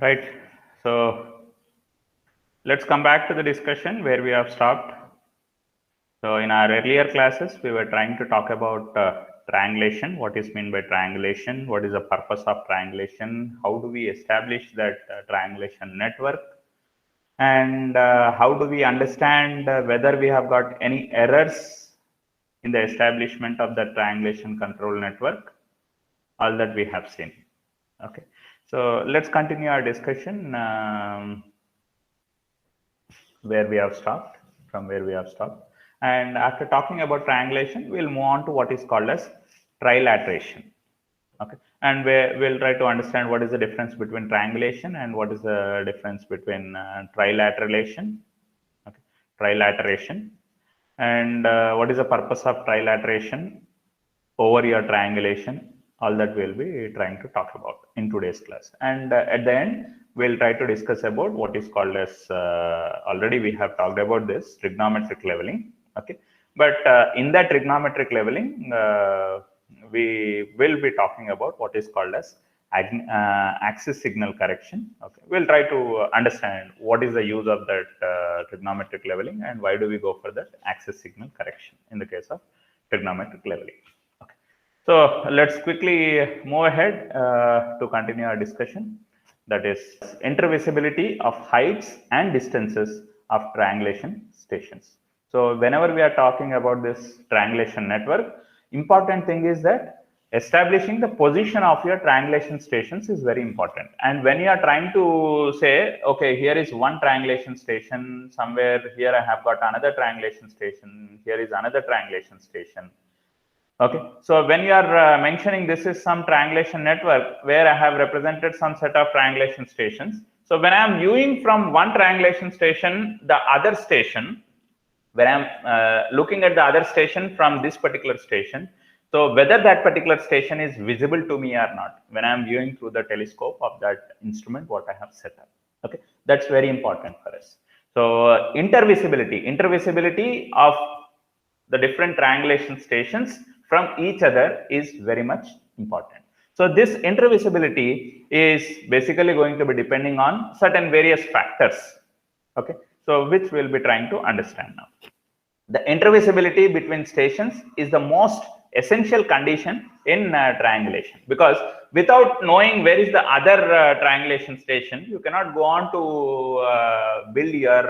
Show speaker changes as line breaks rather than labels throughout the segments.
Right. So let's come back to the discussion where we have stopped. So in our earlier classes, we were trying to talk about triangulation. What is meant by triangulation? What is the purpose of triangulation? How do we establish that triangulation network? And how do we understand whether we have got any errors in the establishment of the triangulation control network? All that we have seen. Okay. So let's continue our discussion. Where we have stopped, from where we have stopped. And after talking about triangulation, we'll move on to what is called as trilateration. Okay, and we'll try to understand what is the difference between triangulation and what is the difference between trilateration. Okay, trilateration, and what is the purpose of trilateration over your triangulation. All that we'll be trying to talk about in today's class. And at the end, we'll try to discuss about what is called as, already we have talked about this, trigonometric leveling. Okay, but in that trigonometric leveling, we will be talking about what is called as axis signal correction. Okay, we'll try to understand what is the use of that trigonometric leveling and why do we go for that axis signal correction in the case of trigonometric leveling. So let's quickly move ahead to continue our discussion. That is intervisibility of heights and distances of triangulation stations. So whenever we are talking about this triangulation network, important thing is that establishing the position of your triangulation stations is very important. And when you are trying to say, okay, here is one triangulation station, somewhere here I have got another triangulation station, here is another triangulation station. Okay, so when you are mentioning this is some triangulation network where I have represented some set of triangulation stations. So when I am viewing from one triangulation station, the other station, when I am looking at the other station from this particular station, so whether that particular station is visible to me or not, when I am viewing through the telescope of that instrument, what I have set up. Okay, that's very important for us. So intervisibility of the different triangulation stations from each other is very much important. So this intervisibility is basically going to be depending on certain various factors. Okay, so which we'll be trying to understand now. The intervisibility between stations is the most essential condition in triangulation, because without knowing where is the other triangulation station, you cannot go on to build your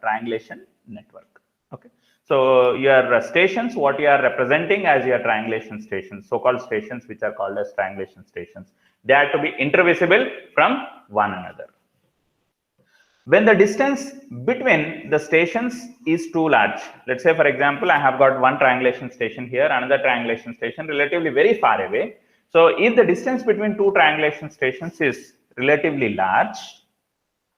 triangulation network. Okay. So your stations, what you are representing as your triangulation stations, so-called stations which are called as triangulation stations, they are to be intervisible from one another. When the distance between the stations is too large, let's say for example, I have got one triangulation station here, another triangulation station relatively very far away. So if the distance between two triangulation stations is relatively large,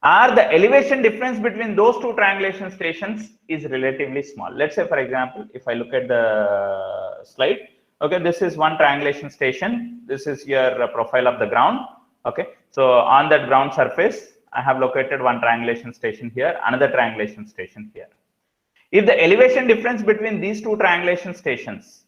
or the elevation difference between those two triangulation stations is relatively small. Let's say for example, if I look at the slide, okay, this is one triangulation station, this is your profile of the ground. Okay, so on that ground surface I have located one triangulation station here, another triangulation station here. If the elevation difference between these two triangulation stations,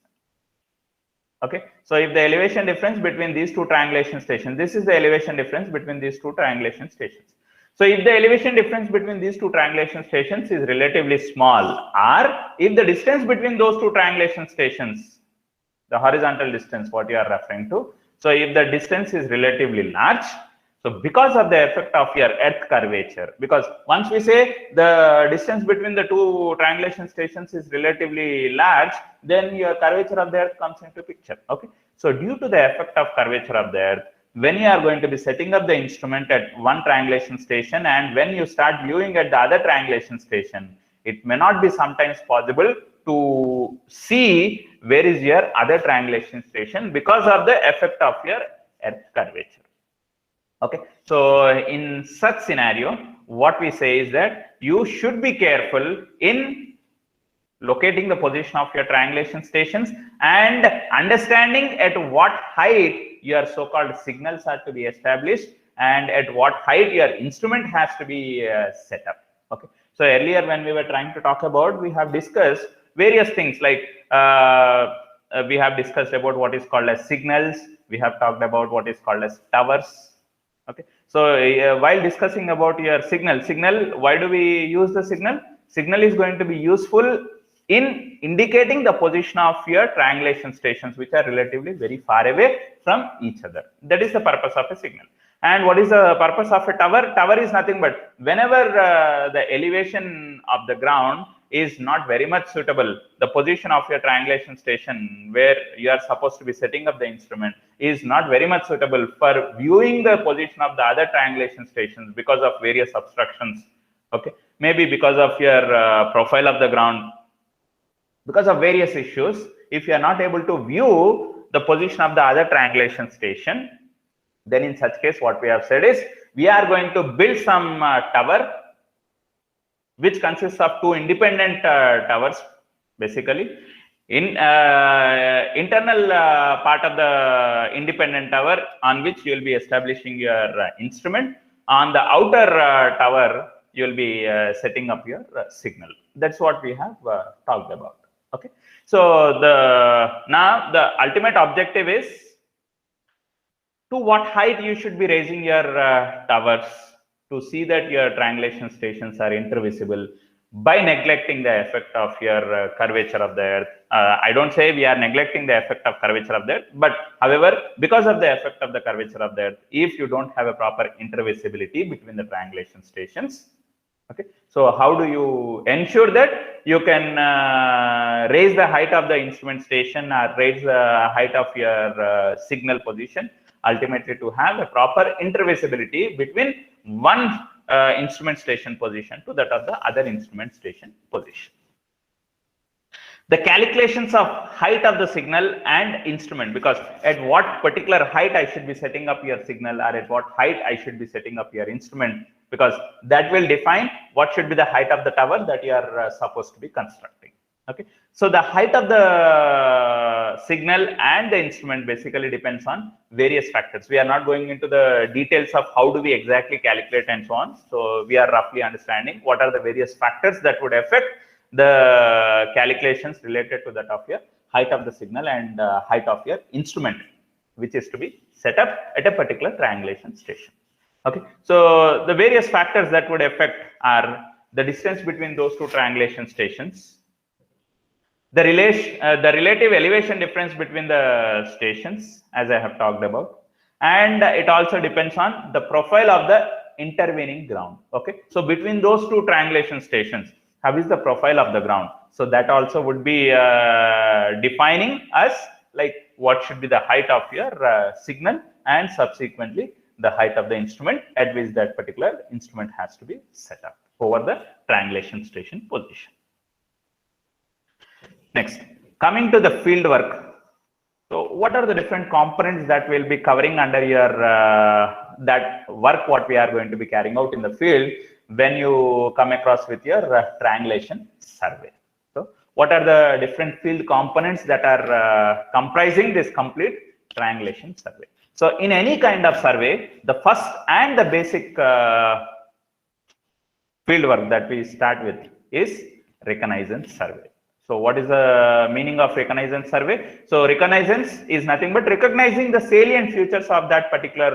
okay, so if the elevation difference between these two triangulation stations, this is the elevation difference between these two triangulation stations. So if the elevation difference between these two triangulation stations is relatively small, or if the distance between those two triangulation stations, the horizontal distance what you are referring to, so if the distance is relatively large, so because of the effect of your earth curvature, because once we say the distance between the two triangulation stations is relatively large, then your curvature of the earth comes into picture. Okay, so due to the effect of curvature of the earth, when you are going to be setting up the instrument at one triangulation station and when you start viewing at the other triangulation station, it may not be sometimes possible to see where is your other triangulation station because of the effect of your earth curvature. Okay, so in such scenario, what we say is that you should be careful in locating the position of your triangulation stations and understanding at what height your so-called signals are to be established and at what height your instrument has to be set up. Okay, so earlier when we were trying to talk about, we have discussed various things like we have discussed about what is called as signals, we have talked about what is called as towers. Okay, So while discussing about your signal, why do we use the signal? Signal is going to be useful in indicating the position of your triangulation stations, which are relatively very far away from each other. That is the purpose of a signal. And what is the purpose of a tower? Tower is nothing but whenever the elevation of the ground is not very much suitable, the position of your triangulation station where you are supposed to be setting up the instrument is not very much suitable for viewing the position of the other triangulation stations because of various obstructions. Okay, maybe because of your profile of the ground, because of various issues. If you are not able to view the position of the other triangulation station, then in such case what we have said is we are going to build some tower which consists of two independent towers. Basically, in internal part of the independent tower on which you will be establishing your instrument. On the outer tower, you will be setting up your signal. That's what we have talked about. Okay. So now the ultimate objective is to what height you should be raising your towers to see that your triangulation stations are intervisible by neglecting the effect of your curvature of the earth. I don't say we are neglecting the effect of curvature of the earth, but however, because of the effect of the curvature of the earth, if you don't have a proper intervisibility between the triangulation stations, okay, so how do you ensure that you can raise the height of the instrument station or raise the height of your signal position, ultimately to have a proper intervisibility between one instrument station position to that of the other instrument station position. The calculations of height of the signal and instrument, because at what particular height I should be setting up your signal or at what height I should be setting up your instrument, because that will define what should be the height of the tower that you are supposed to be constructing. Okay, so the height of the signal and the instrument basically depends on various factors. We are not going into the details of how do we exactly calculate and so on. So we are roughly understanding what are the various factors that would affect the calculations related to that of your height of the signal and height of your instrument, which is to be set up at a particular triangulation station. Okay, so the various factors that would affect are the distance between those two triangulation stations, the relative elevation difference between the stations, as I have talked about, and it also depends on the profile of the intervening ground. Okay, so between those two triangulation stations, how is the profile of the ground? So that also would be defining us like what should be the height of your signal and subsequently the height of the instrument at which that particular instrument has to be set up over the triangulation station position. Next, coming to the field work. So what are the different components that we'll be covering under your that work what we are going to be carrying out in the field when you come across with your triangulation survey? So what are the different field components that are comprising this complete triangulation survey? So in any kind of survey, the first and the basic field work that we start with is reconnaissance survey. So what is the meaning of reconnaissance survey? So reconnaissance is nothing but recognizing the salient features of that particular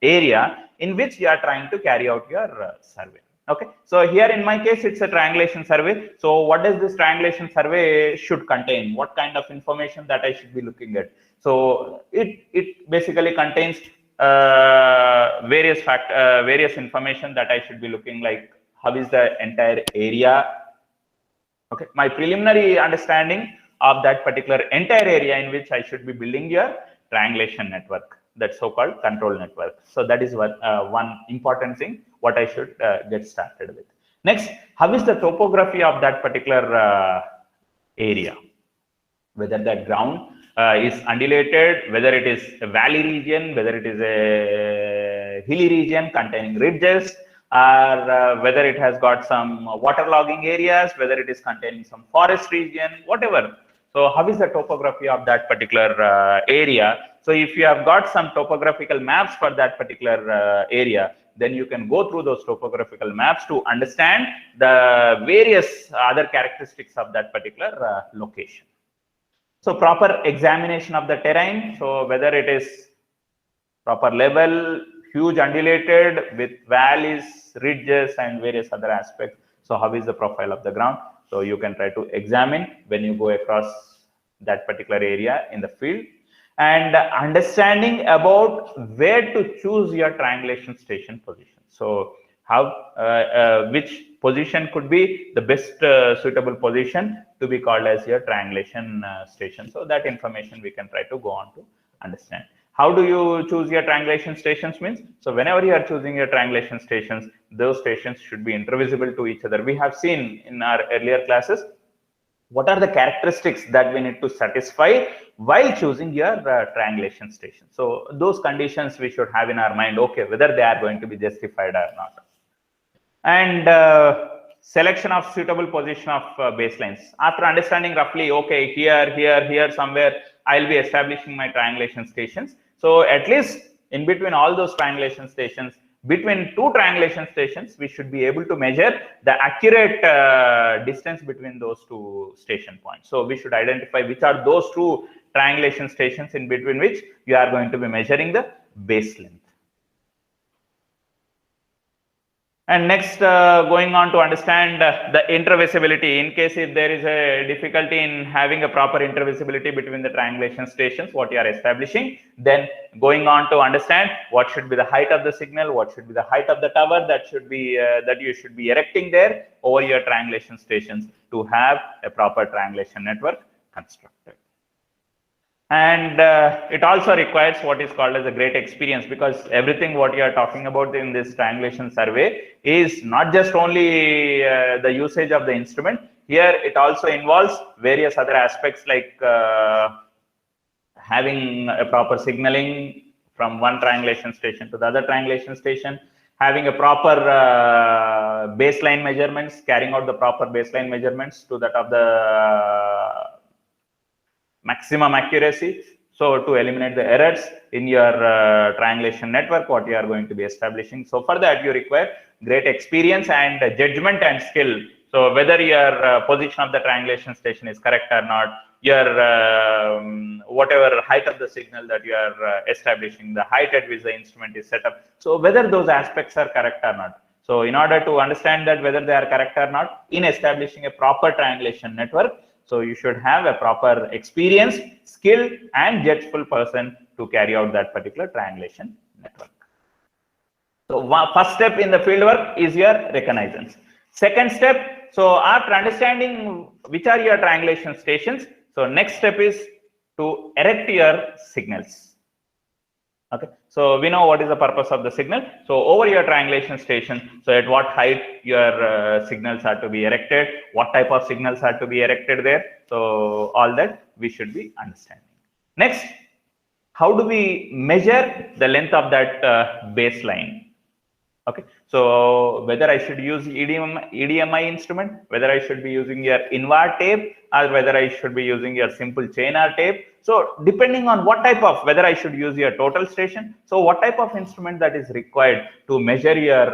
area in which you are trying to carry out your survey. Okay, so here in my case, it's a triangulation survey. So what does this triangulation survey should contain? What kind of information that I should be looking at? So it basically contains various information that I should be looking, like how is the entire area. Okay, my preliminary understanding of that particular entire area in which I should be building your triangulation network, that so-called control network. So that is what one important thing what I should get started with. Next, how is the topography of that particular area? Whether that ground is undulated, whether it is a valley region, whether it is a hilly region containing ridges, or whether it has got some waterlogging areas, whether it is containing some forest region, whatever. So how is the topography of that particular area? So if you have got some topographical maps for that particular area, then you can go through those topographical maps to understand the various other characteristics of that particular location. So proper examination of the terrain, so whether it is proper level, huge undulated with valleys, ridges, and various other aspects. So how is the profile of the ground? So you can try to examine when you go across that particular area in the field, and understanding about where to choose your triangulation station position. So how which position could be the best suitable position to be called as your triangulation station. So that information we can try to go on to understand. How do you choose your triangulation stations means? So whenever you are choosing your triangulation stations, those stations should be intervisible to each other. We have seen in our earlier classes what are the characteristics that we need to satisfy while choosing your triangulation station. So those conditions we should have in our mind, okay, whether they are going to be justified or not. And selection of suitable position of baselines. After understanding roughly, okay, here, somewhere, I'll be establishing my triangulation stations. So at least in between all those triangulation stations, between two triangulation stations, we should be able to measure the accurate distance between those two station points. So we should identify which are those two triangulation stations in between which you are going to be measuring the base length. And next, going on to understand the intervisibility. In case if there is a difficulty in having a proper intervisibility between the triangulation stations, what you are establishing, then going on to understand what should be the height of the signal, what should be the height of the tower that should be that you should be erecting there over your triangulation stations to have a proper triangulation network constructed. And it also requires what is called as a great experience, because everything what you are talking about in this triangulation survey is not just only the usage of the instrument. Here it also involves various other aspects like having a proper signaling from one triangulation station to the other triangulation station, having a proper baseline measurements, carrying out the proper baseline measurements to that of the maximum accuracy. So to eliminate the errors in your triangulation network, what you are going to be establishing. So for that, you require great experience and judgment and skill. So whether your position of the triangulation station is correct or not, your whatever height of the signal that you are establishing, the height at which the instrument is set up. So whether those aspects are correct or not. So in order to understand that whether they are correct or not in establishing a proper triangulation network, so you should have a proper experience, skill, and judgeful person to carry out that particular triangulation network. So first step in the fieldwork is your reconnaissance. Second step, so after understanding which are your triangulation stations, so next step is to erect your signals. Okay, so we know what is the purpose of the signal. So over your triangulation station, so at what height your signals are to be erected, what type of signals are to be erected there. So all that we should be understanding. Next, how do we measure the length of that baseline? Okay, so whether I should use EDMI instrument, whether I should be using your inward tape, or whether I should be using your simple chain-r tape. So depending on what type of, whether I should use your total station, so what type of instrument that is required to measure your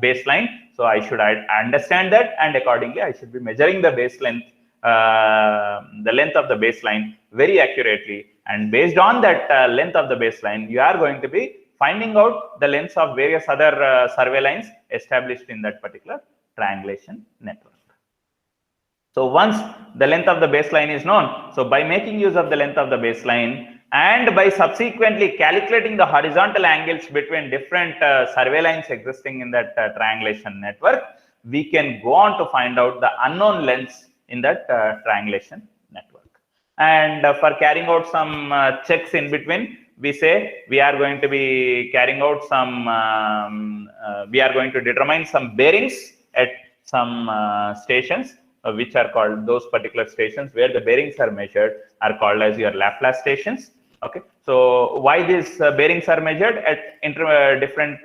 baseline. So I should understand that, and accordingly I should be measuring the base length, the length of the baseline very accurately. And based on that length of the baseline, you are going to be finding out the lengths of various other survey lines established in that particular triangulation network. So once the length of the baseline is known, so by making use of the length of the baseline and by subsequently calculating the horizontal angles between different survey lines existing in that triangulation network, we can go on to find out the unknown lengths in that triangulation network. And for carrying out some checks in between, we say we are going to be carrying out some, we are going to determine some bearings at some stations, which are called, those particular stations where the bearings are measured are called as your Laplace stations. Okay, so why these bearings are measured at different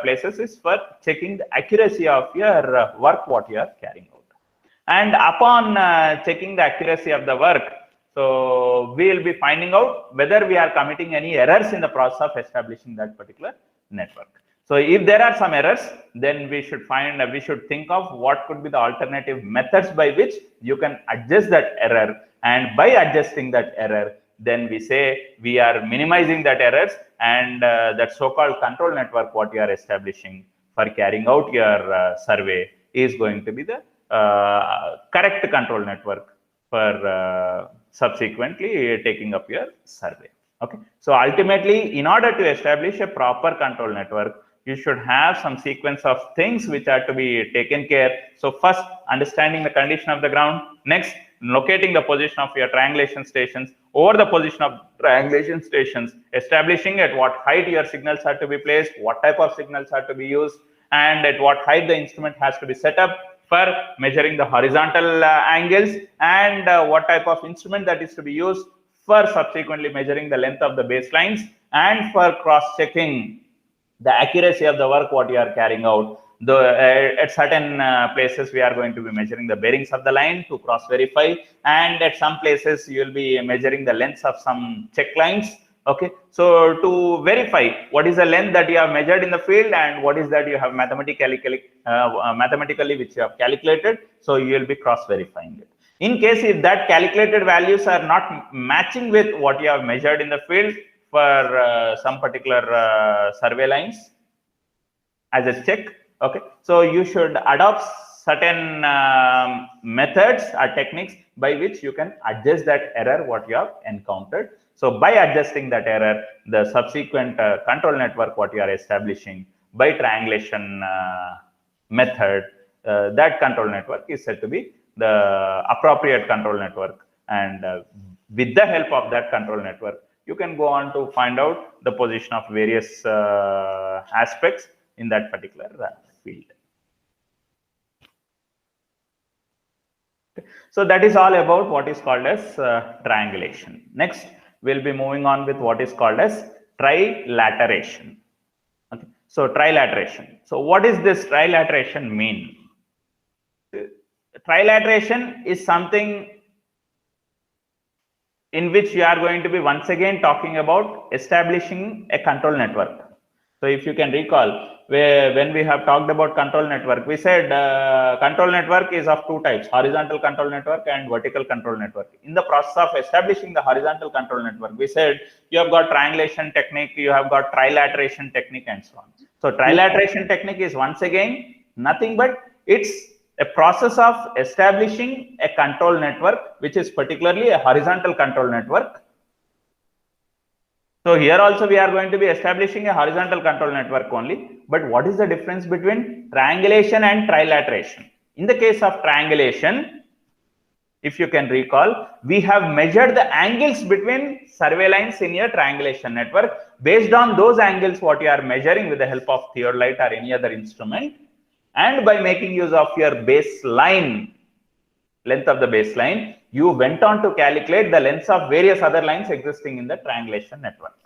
places is for checking the accuracy of your work what you are carrying out. And upon checking the accuracy of the work, so we will be finding out whether we are committing any errors in the process of establishing that particular network. So if there are some errors, then we should think of what could be the alternative methods by which you can adjust that error. And by adjusting that error, then we say we are minimizing that errors and that so-called control network what you are establishing for carrying out your survey is going to be the correct control network for subsequently taking up your survey. Okay, so ultimately, in order to establish a proper control network, you should have some sequence of things which are to be taken care. So first, understanding the condition of the ground. Next, locating the position of your triangulation stations. Over the position of triangulation stations, establishing at what height your signals are to be placed, what type of signals are to be used, and at what height the instrument has to be set up for measuring the horizontal angles, and what type of instrument that is to be used for subsequently measuring the length of the baselines, and for cross-checking the accuracy of the work what you are carrying out. At certain places we are going to be measuring the bearings of the line to cross verify, and at some places you will be measuring the lengths of some check lines. Okay, so to verify what is the length that you have measured in the field and what is that you have mathematically which you have calculated, so you will be cross verifying it. In case if that calculated values are not matching with what you have measured in the field for some particular survey lines as a check, okay, so you should adopt certain methods or techniques by which you can adjust that error what you have encountered. So by adjusting that error, the subsequent control network what you are establishing by triangulation method, that control network is said to be the appropriate control network, and with the help of that control network you can go on to find out the position of various aspects in that particular field. So that is all about what is called as triangulation. Next, we'll be moving on with what is called as trilateration. Okay. So trilateration. So what is this trilateration mean? Trilateration is something in which you are going to be once again talking about establishing a control network. So if you can recall, when we have talked about control network, we said control network is of two types: horizontal control network and vertical control network. In the process of establishing the horizontal control network, we said you have got triangulation technique, you have got trilateration technique, and so on. So trilateration technique is once again nothing but it's a process of establishing a control network, which is particularly a horizontal control network. So here also we are going to be establishing a horizontal control network only. But what is the difference between triangulation and trilateration? In the case of triangulation, if you can recall, we have measured the angles between survey lines in your triangulation network. Based on those angles what you are measuring with the help of theodolite or any other instrument, and by making use of your baseline, length of the baseline, you went on to calculate the lengths of various other lines existing in the triangulation network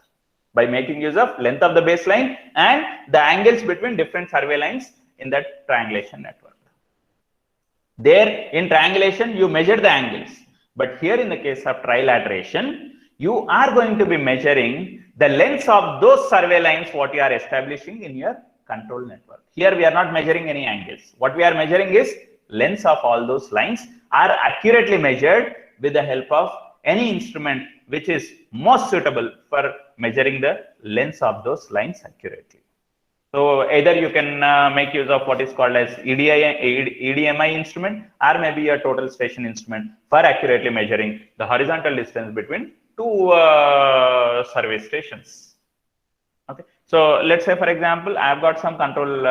by making use of length of the baseline and the angles between different survey lines in that triangulation network. There in triangulation, you measure the angles, but here in the case of trilateration, you are going to be measuring the lengths of those survey lines what you are establishing in your control network. Here we are not measuring any angles. What we are measuring is lengths of all those lines are accurately measured with the help of any instrument which is most suitable for measuring the lengths of those lines accurately. So either you can make use of what is called as EDMI instrument, or maybe a total station instrument for accurately measuring the horizontal distance between two survey stations. Okay. So let's say, for example, I have got some control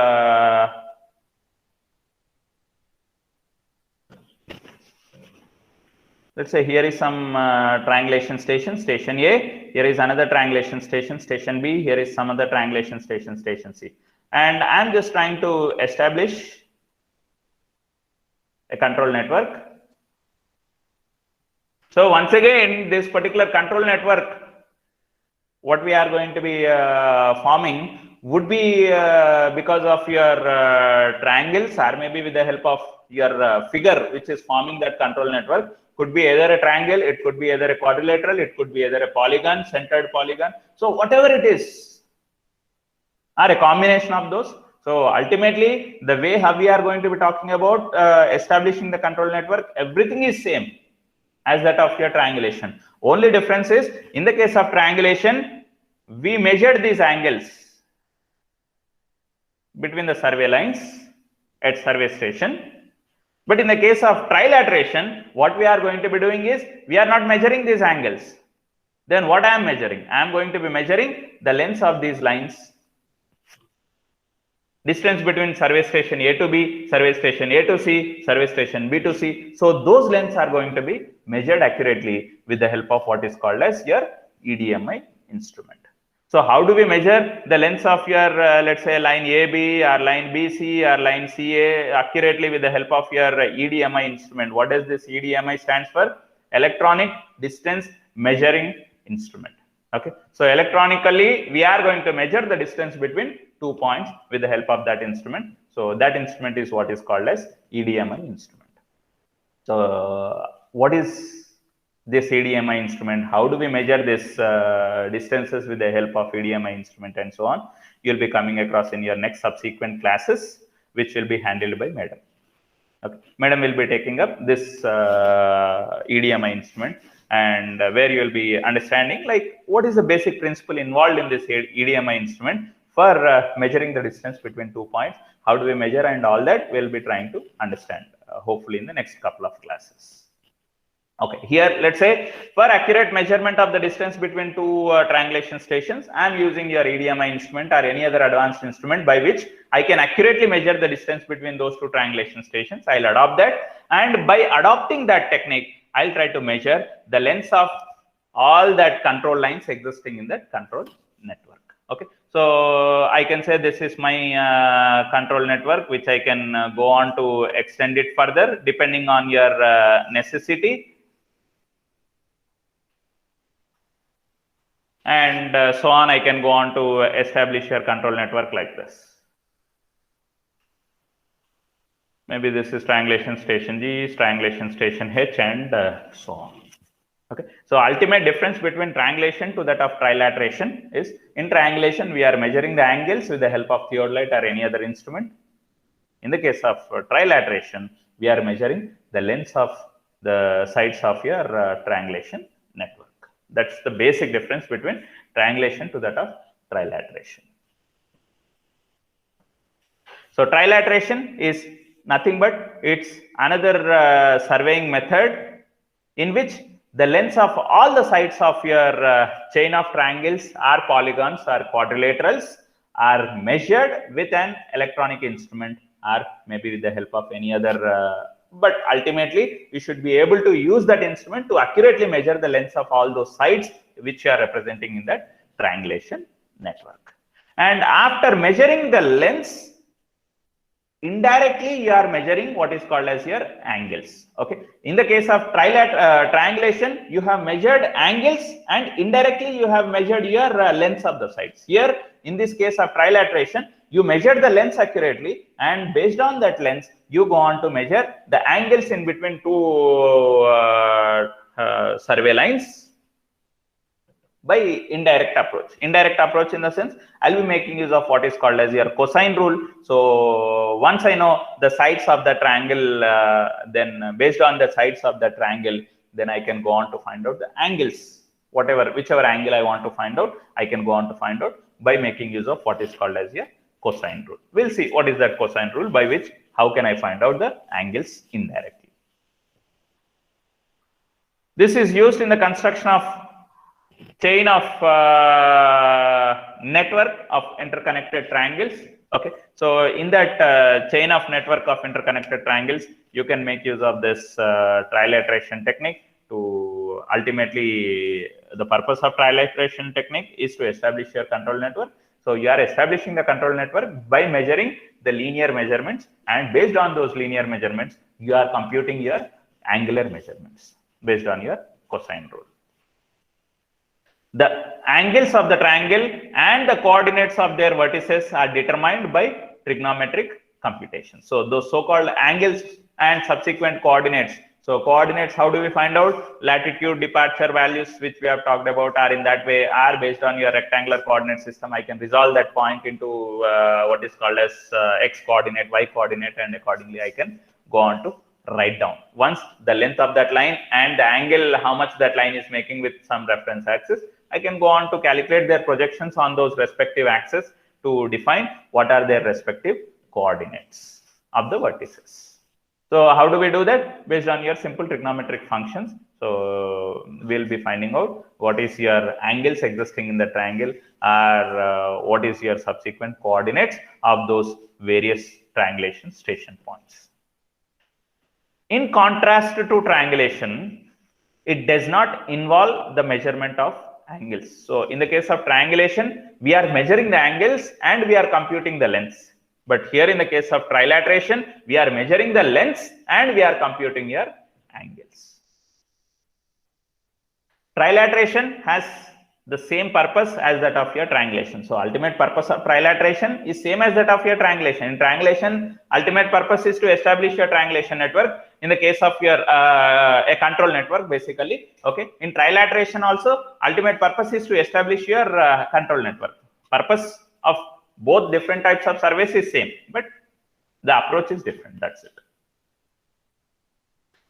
let's say here is some triangulation station, station A. Here is another triangulation station, station B. Here is some other triangulation station, station C. And I'm just trying to establish a control network. So once again, this particular control network, what we are going to be forming would be because of your triangles, or maybe with the help of your figure which is forming that control network. Could be either a triangle, it could be either a quadrilateral, it could be either a polygon, centered polygon. So whatever it is, or a combination of those. So ultimately, the way how we are going to be talking about establishing the control network, everything is same as that of your triangulation. Only difference is, in the case of triangulation, we measured these angles between the survey lines at survey station. But in the case of trilateration, what we are going to be doing is, we are not measuring these angles. Then what I am measuring? I am going to be measuring the lengths of these lines. Distance between survey station A to B, survey station A to C, survey station B to C. So those lengths are going to be measured accurately with the help of what is called as your EDMI instrument. So how do we measure the lengths of your, let's say, line AB or line BC or line CA accurately with the help of your EDMI instrument? What does this EDMI stands for? Electronic Distance Measuring Instrument. Okay, so electronically we are going to measure the distance between 2 points with the help of that instrument. So that instrument is what is called as EDMI instrument. So what is this EDMI instrument? How do we measure this distances with the help of EDMI instrument and so on? You'll be coming across in your next subsequent classes, which will be handled by Madam. Okay, Madam will be taking up this EDMI instrument, and where you will be understanding like what is the basic principle involved in this EDMI instrument for measuring the distance between 2 points. How do we measure and all that we'll be trying to understand hopefully in the next couple of classes. Okay, here let's say for accurate measurement of the distance between two triangulation stations, I am using your EDMI instrument or any other advanced instrument by which I can accurately measure the distance between those two triangulation stations. I'll adopt that, and by adopting that technique, I'll try to measure the lengths of all that control lines existing in that control network. Okay, so I can say this is my control network, which I can go on to extend it further depending on your necessity, and so on. I can go on to establish your control network like this. Maybe this is triangulation station G, triangulation station H, and so on. Okay, so ultimate difference between triangulation to that of trilateration is, in triangulation we are measuring the angles with the help of theodolite or any other instrument. In the case of trilateration, we are measuring the lengths of the sides of your triangulation network. That's the basic difference between triangulation to that of trilateration. So trilateration is nothing but it's another surveying method in which the lengths of all the sides of your chain of triangles or polygons or quadrilaterals are measured with an electronic instrument or maybe with the help of any other, but ultimately you should be able to use that instrument to accurately measure the lengths of all those sides which you are representing in that triangulation network. And after measuring the lengths, indirectly you are measuring what is called as your angles. Okay, in the case of triangulation, you have measured angles and indirectly you have measured your lengths of the sides. Here in this case of trilateration, you measure the lengths accurately, and based on that length you go on to measure the angles in between two survey lines by indirect approach. Indirect approach in the sense, I'll be making use of what is called as your cosine rule. So once I know the sides of the triangle, then based on the sides of the triangle, then I can go on to find out the angles. Whichever angle I want to find out, I can go on to find out by making use of what is called as your cosine rule. We'll see what is that cosine rule, by which how can I find out the angles indirectly. This is used in the construction of chain of network of interconnected triangles. Okay, so in that chain of network of interconnected triangles, you can make use of this trilateration technique. To ultimately, the purpose of trilateration technique is to establish your control network. So you are establishing the control network by measuring the linear measurements, and based on those linear measurements, you are computing your angular measurements based on your cosine rule. The angles of the triangle and the coordinates of their vertices are determined by trigonometric computation. So those so-called angles and subsequent coordinates. So coordinates, how do we find out? Latitude, departure values, which we have talked about, are in that way, are based on your rectangular coordinate system. I can resolve that point into what is called as x coordinate, y coordinate, and accordingly I can go on to write down once the length of that line and the angle, how much that line is making with some reference axis. I can go on to calculate their projections on those respective axes to define what are their respective coordinates of the vertices. So how do we do that? Based on your simple trigonometric functions. So we'll be finding out what is your angles existing in the triangle, or what is your subsequent coordinates of those various triangulation station points. In contrast to triangulation, it does not involve the measurement of angles. So in the case of triangulation, we are measuring the angles and we are computing the lengths. But here in the case of trilateration, we are measuring the lengths and we are computing your angles. Trilateration has the same purpose as that of your triangulation. So ultimate purpose of trilateration is same as that of your triangulation. In triangulation, ultimate purpose is to establish your triangulation network. In the case of your a control network, basically, okay. In trilateration also, ultimate purpose is to establish your control network. Purpose of both different types of surveys is same, but the approach is different. That's it.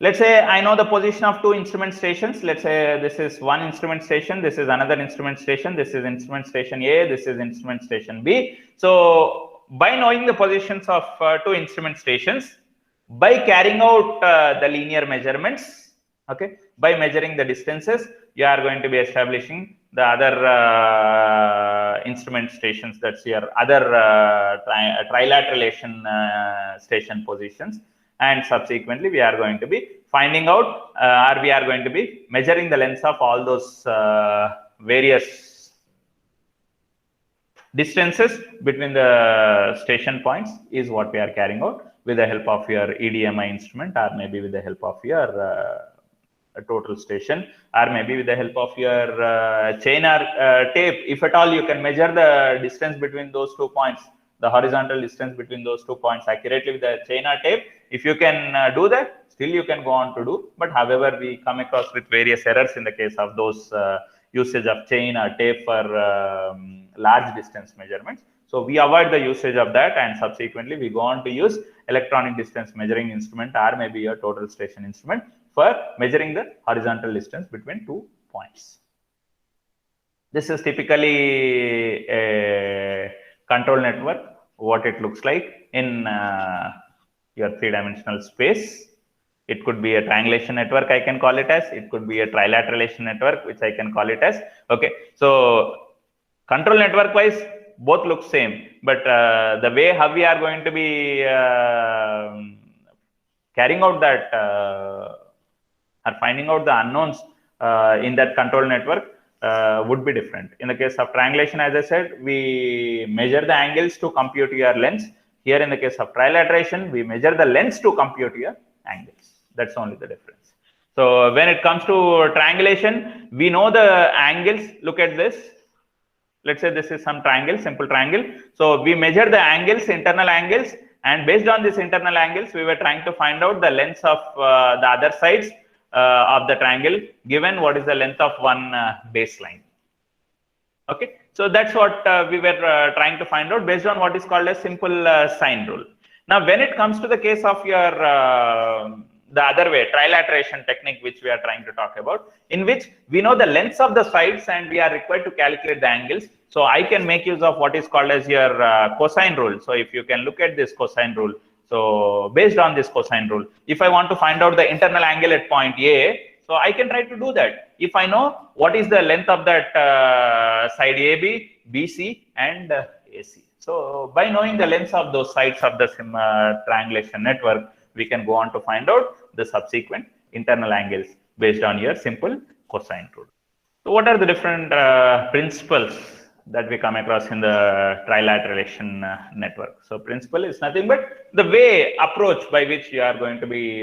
Let's say I know the position of two instrument stations. Let's say this is one instrument station, this is another instrument station, this is instrument station A, this is instrument station B. So by knowing the positions of two instrument stations, by carrying out the linear measurements, okay, by measuring the distances, you are going to be establishing the other instrument stations, that's your other trilateration station positions. And subsequently, we are going to be finding out, or we are going to be measuring the lengths of all those various distances between the station points is what we are carrying out with the help of your EDMI instrument, or maybe with the help of your total station, or maybe with the help of your chain or tape. If at all you can measure the distance between those 2 points, the horizontal distance between those 2 points accurately with the chain or tape, if you can do that, still you can go on to do. But however, we come across with various errors in the case of those usage of chain or tape for large distance measurements. So we avoid the usage of that, and subsequently we go on to use electronic distance measuring instrument, or maybe a total station instrument, for measuring the horizontal distance between 2 points. This is typically a control network, what it looks like in your 3-dimensional space. It could be a triangulation network, I can call it as. It could be a trilateration network, which I can call it as. Okay, so control network wise, both look same, but the way how we are going to be carrying out that or finding out the unknowns in that control network would be different. In the case of triangulation, as I said, we measure the angles to compute your lengths. Here in the case of trilateration, we measure the lengths to compute your angles. That's only the difference. So when it comes to triangulation, we know the angles. Look at this. Let's say this is some triangle, simple triangle. So we measure the angles, internal angles, and based on these internal angles, we were trying to find out the lengths of the other sides of the triangle, given what is the length of one baseline. Okay, so that's what we were trying to find out based on what is called a simple sine rule. Now, when it comes to the case of your the other way, trilateration technique, which we are trying to talk about, in which we know the lengths of the sides and we are required to calculate the angles. So I can make use of what is called as your cosine rule. So if you can look at this cosine rule, so based on this cosine rule, if I want to find out the internal angle at point A, so I can try to do that. If I know what is the length of that side AB, BC, and AC. So by knowing the lengths of those sides of the triangulation network, we can go on to find out the subsequent internal angles based on your simple cosine rule. So what are the different principles that we come across in the trilateration network? So principle is nothing but the way, approach by which you are going to be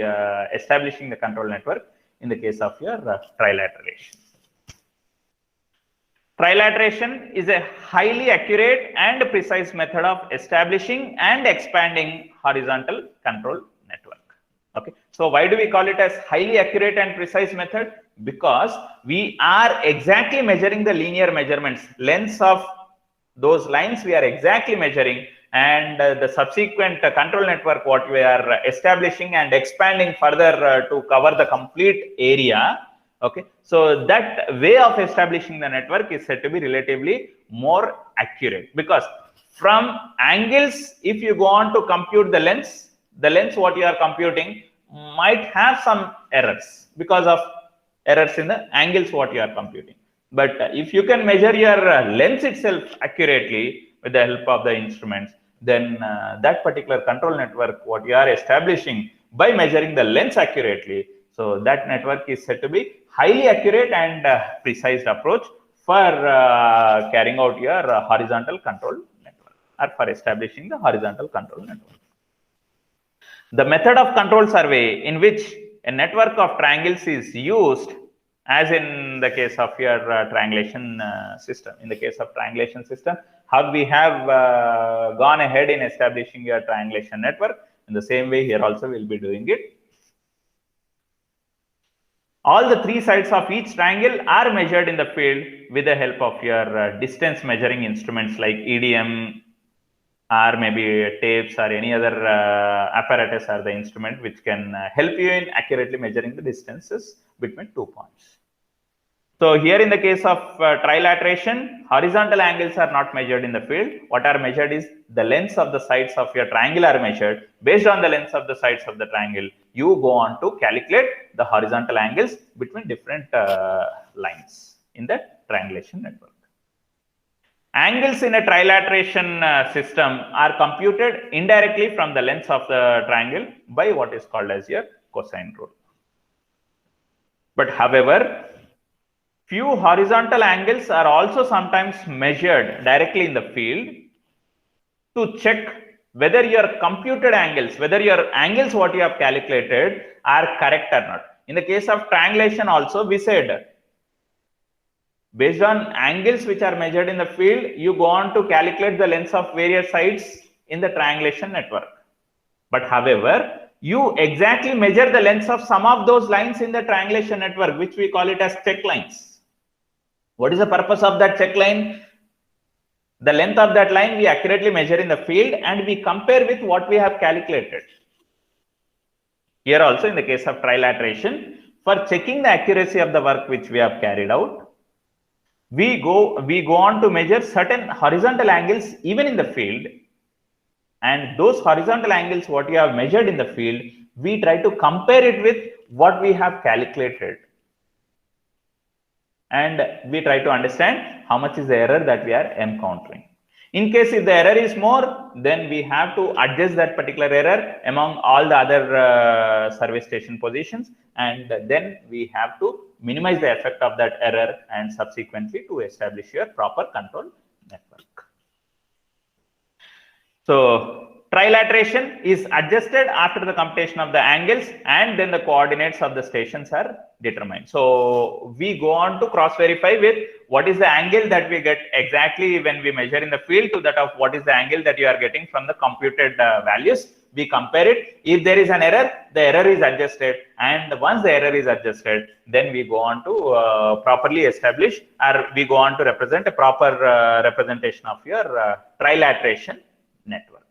establishing the control network in the case of your trilateration. Trilateration is a highly accurate and precise method of establishing and expanding horizontal control network. Okay, so why do we call it as highly accurate and precise method? Because we are exactly measuring the linear measurements, lengths of those lines we are exactly measuring, and the subsequent control network what we are establishing and expanding further to cover the complete area, Okay, so that way of establishing the network is said to be relatively more accurate, because from angles, if you go on to compute the length what you are computing might have some errors because of errors in the angles what you are computing. But if you can measure your length itself accurately with the help of the instruments, then that particular control network what you are establishing by measuring the length accurately, so that network is said to be highly accurate and precise approach for carrying out your horizontal control network, or for establishing the horizontal control network. The method of control survey in which a network of triangles is used, as in the case of your triangulation system. In the case of triangulation system, how we have gone ahead in establishing your triangulation network, in the same way here also we'll be doing it. All the three sides of each triangle are measured in the field with the help of your distance measuring instruments like EDM, or maybe tapes, or any other apparatus or the instrument which can help you in accurately measuring the distances between 2 points. So here in the case of trilateration, horizontal angles are not measured in the field. What are measured is the lengths of the sides of your triangle are measured. Based on the lengths of the sides of the triangle, you go on to calculate the horizontal angles between different lines in the triangulation network. Angles in a trilateration system are computed indirectly from the lengths of the triangle by what is called as your cosine rule. But however, few horizontal angles are also sometimes measured directly in the field to check whether your computed angles, whether your angles what you have calculated are correct or not. In the case of triangulation also, we said based on angles which are measured in the field, you go on to calculate the lengths of various sides in the triangulation network. But however, you exactly measure the lengths of some of those lines in the triangulation network, which we call it as check lines. What is the purpose of that check line? The length of that line we accurately measure in the field and we compare with what we have calculated. Here also in the case of trilateration, for checking the accuracy of the work which we have carried out, we go on to measure certain horizontal angles even in the field, and those horizontal angles what we have measured in the field, we try to compare it with what we have calculated, and we try to understand how much is the error that we are encountering. In case if the error is more, then we have to adjust that particular error among all the other survey station positions, and then we have to minimize the effect of that error and subsequently to establish your proper control network. So trilateration is adjusted after the computation of the angles, and then the coordinates of the stations are determined. So we go on to cross verify with what is the angle that we get exactly when we measure in the field to that of what is the angle that you are getting from the computed values. We compare it. If there is an error, the error is adjusted, and once the error is adjusted, then we go on to properly establish, or we go on to represent a proper representation of your trilateration network.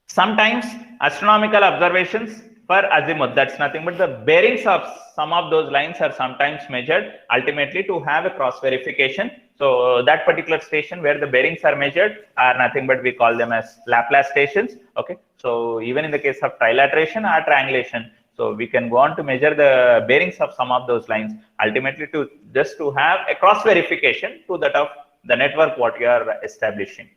Sometimes astronomical observations for azimuth, that's nothing but the bearings of some of those lines are sometimes measured ultimately to have a cross verification. So that particular station where the bearings are measured are nothing but we call them as Laplace stations. Okay, so even in the case of trilateration or triangulation, so we can go on to measure the bearings of some of those lines ultimately to just to have a cross verification to that of the network what you are establishing.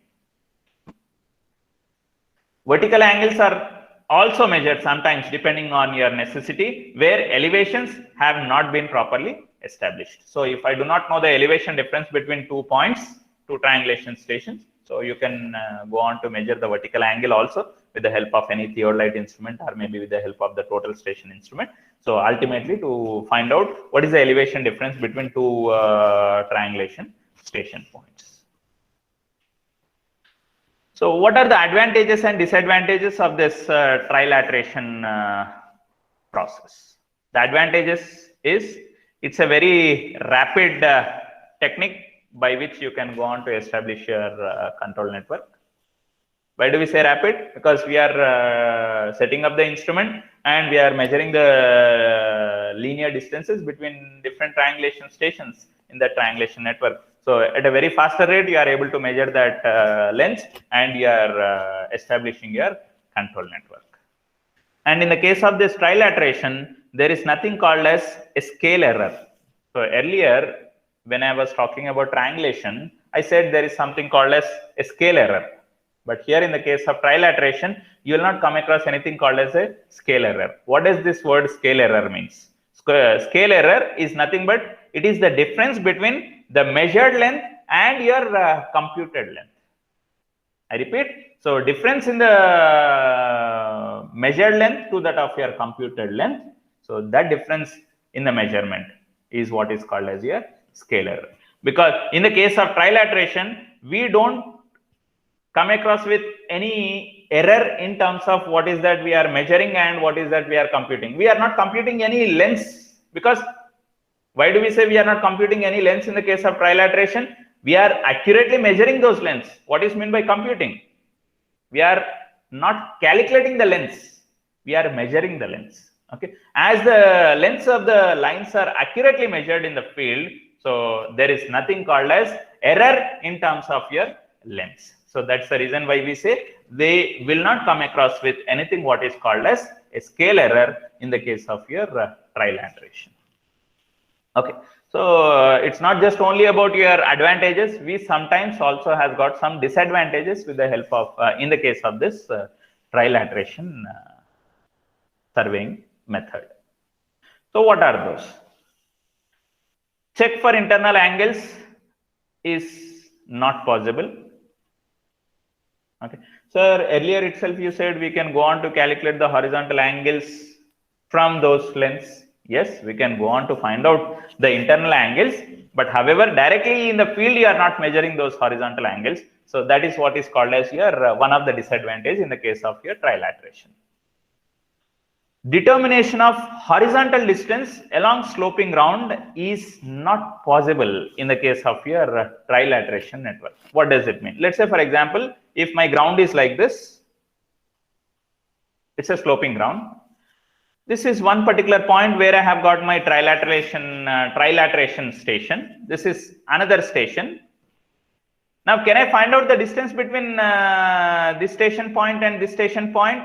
Vertical angles are also measured sometimes depending on your necessity, where elevations have not been properly established. So if I do not know the elevation difference between 2 points, 2 triangulation stations, so you can go on to measure the vertical angle also with the help of any theodolite instrument or maybe with the help of the total station instrument. So ultimately to find out what is the elevation difference between 2 triangulation station points. So what are the advantages and disadvantages of this trilateration process? The advantages is it's a very rapid technique by which you can go on to establish your control network. Why do we say rapid? Because we are setting up the instrument and we are measuring the linear distances between different triangulation stations in the triangulation network. So at a very faster rate, you are able to measure that length, and you are establishing your control network. And in the case of this trilateration, there is nothing called as a scale error. So earlier, when I was talking about triangulation, I said there is something called as a scale error. But here in the case of trilateration, you will not come across anything called as a scale error. What does this word scale error means? Scale error is nothing but it is the difference between the measured length and your computed length. I repeat, so difference in the measured length to that of your computed length. So that difference in the measurement is what is called as your scale error. Because in the case of trilateration, we don't come across with any error in terms of what is that we are measuring and what is that we are computing. We are not computing any lengths, because why do we say we are not computing any lengths in the case of trilateration? We are accurately measuring those lengths. What is meant by computing? We are not calculating the lengths. We are measuring the lengths. Okay. As the lengths of the lines are accurately measured in the field, so there is nothing called as error in terms of your lengths. So that's the reason why we say they will not come across with anything what is called as a scale error in the case of your trilateration. Okay, so it's not just only about your advantages. We sometimes also has got some disadvantages with the help of, in the case of this trilateration surveying method. So what are those? Check for internal angles is not possible. Okay, sir, earlier itself you said we can go on to calculate the horizontal angles from those lengths. Yes, we can go on to find out the internal angles, but however, directly in the field you are not measuring those horizontal angles. So that is what is called as your one of the disadvantage in the case of your trilateration. Determination of horizontal distance along sloping ground is not possible in the case of your trilateration network. What does it mean? Let's say, for example, if my ground is like this, it's a sloping ground. This is one particular point where I have got my trilateration station. This is another station. Now, can I find out the distance between this station point and this station point?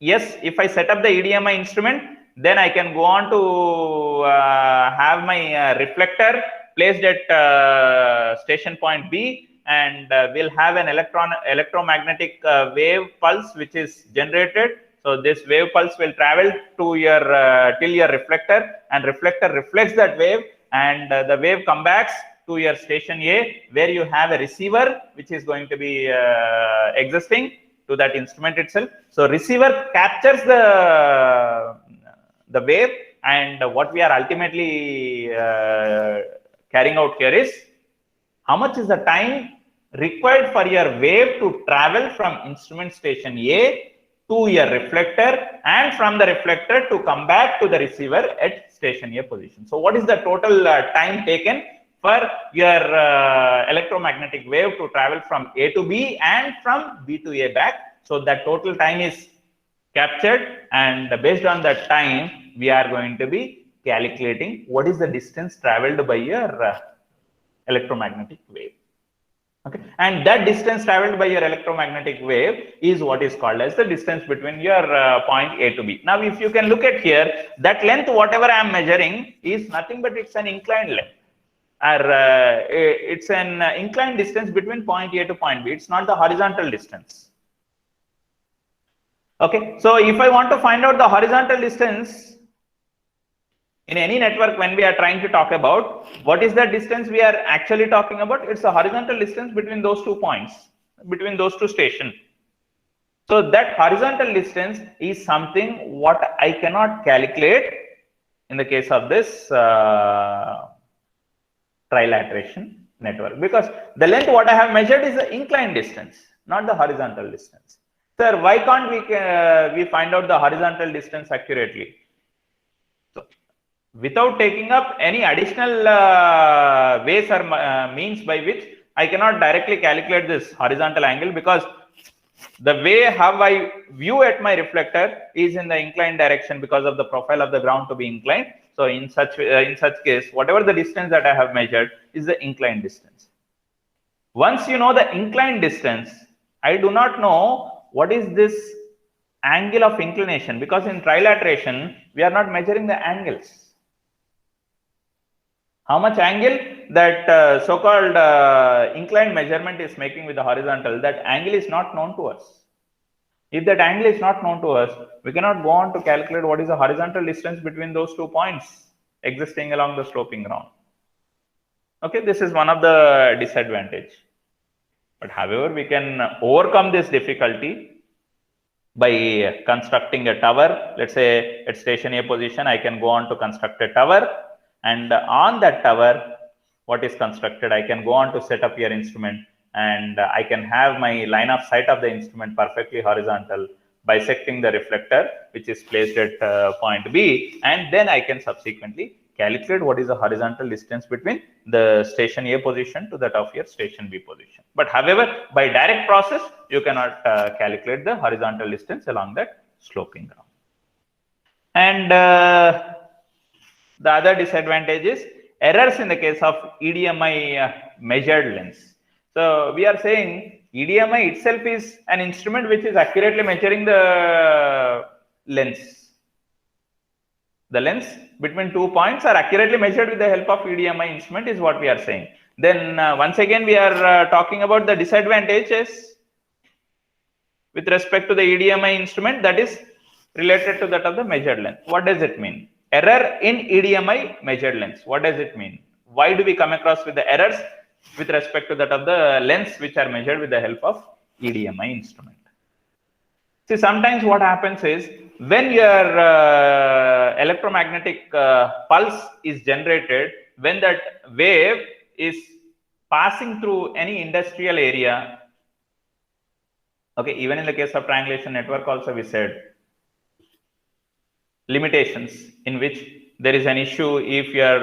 Yes, if I set up the EDMI instrument, then I can go on to have my reflector placed at station point B, and we'll have an electromagnetic wave pulse which is generated. So this wave pulse will travel to your till your reflector, and reflector reflects that wave, and the wave comes back to your station A, where you have a receiver which is going to be existing to that instrument itself. So receiver captures the wave, and what we are ultimately carrying out here is how much is the time required for your wave to travel from instrument station A to your reflector, and from the reflector to come back to the receiver at station A position. So what is the total time taken for your electromagnetic wave to travel from A to B and from B to A back? So that total time is captured, and based on that time, we are going to be calculating what is the distance traveled by your electromagnetic wave. Okay, and that distance traveled by your electromagnetic wave is what is called as the distance between your point A to B. Now, if you can look at here, that length, whatever I am measuring, is nothing but it's an inclined length, or it's an inclined distance between point A to point B. It's not the horizontal distance. Okay, so if I want to find out the horizontal distance in any network, when we are trying to talk about what is the distance we are actually talking about, it's a horizontal distance between those 2 points, between those 2 stations. So that horizontal distance is something what I cannot calculate in the case of this trilateration network, because the length what I have measured is the inclined distance, not the horizontal distance. Sir, why can't we find out the horizontal distance accurately? So, without taking up any additional ways or means by which I cannot directly calculate this horizontal angle, because the way how I view at my reflector is in the inclined direction because of the profile of the ground to be inclined. So in such case, whatever the distance that I have measured is the inclined distance. Once you know the inclined distance, I do not know what is this angle of inclination, because in trilateration we are not measuring the angles. How much angle that so-called inclined measurement is making with the horizontal, that angle is not known to us. If that angle is not known to us, we cannot go on to calculate what is the horizontal distance between those 2 points existing along the sloping ground. Okay, this is one of the disadvantage. But however, we can overcome this difficulty by constructing a tower. Let's say at station A position, I can go on to construct a tower, and on that tower, what is constructed, I can go on to set up your instrument, and I can have my line of sight of the instrument perfectly horizontal, bisecting the reflector which is placed at point B, and then I can subsequently calculate what is the horizontal distance between the station A position to that of your station B position. But however, by direct process, you cannot calculate the horizontal distance along that sloping ground. And the other disadvantage is errors in the case of EDMI measured lens. So we are saying EDMI itself is an instrument which is accurately measuring the lens. The lens between 2 points are accurately measured with the help of EDMI instrument is what we are saying. Then once again we are talking about the disadvantages with respect to the EDMI instrument, that is related to that of the measured lens. What does it mean? Error in EDMI measured lens. What does it mean? Why do we come across with the errors with respect to that of the lens which are measured with the help of EDMI instrument? See, sometimes what happens is when your electromagnetic pulse is generated, when that wave is passing through any industrial area, okay, even in the case of triangulation network also we said limitations in which there is an issue if your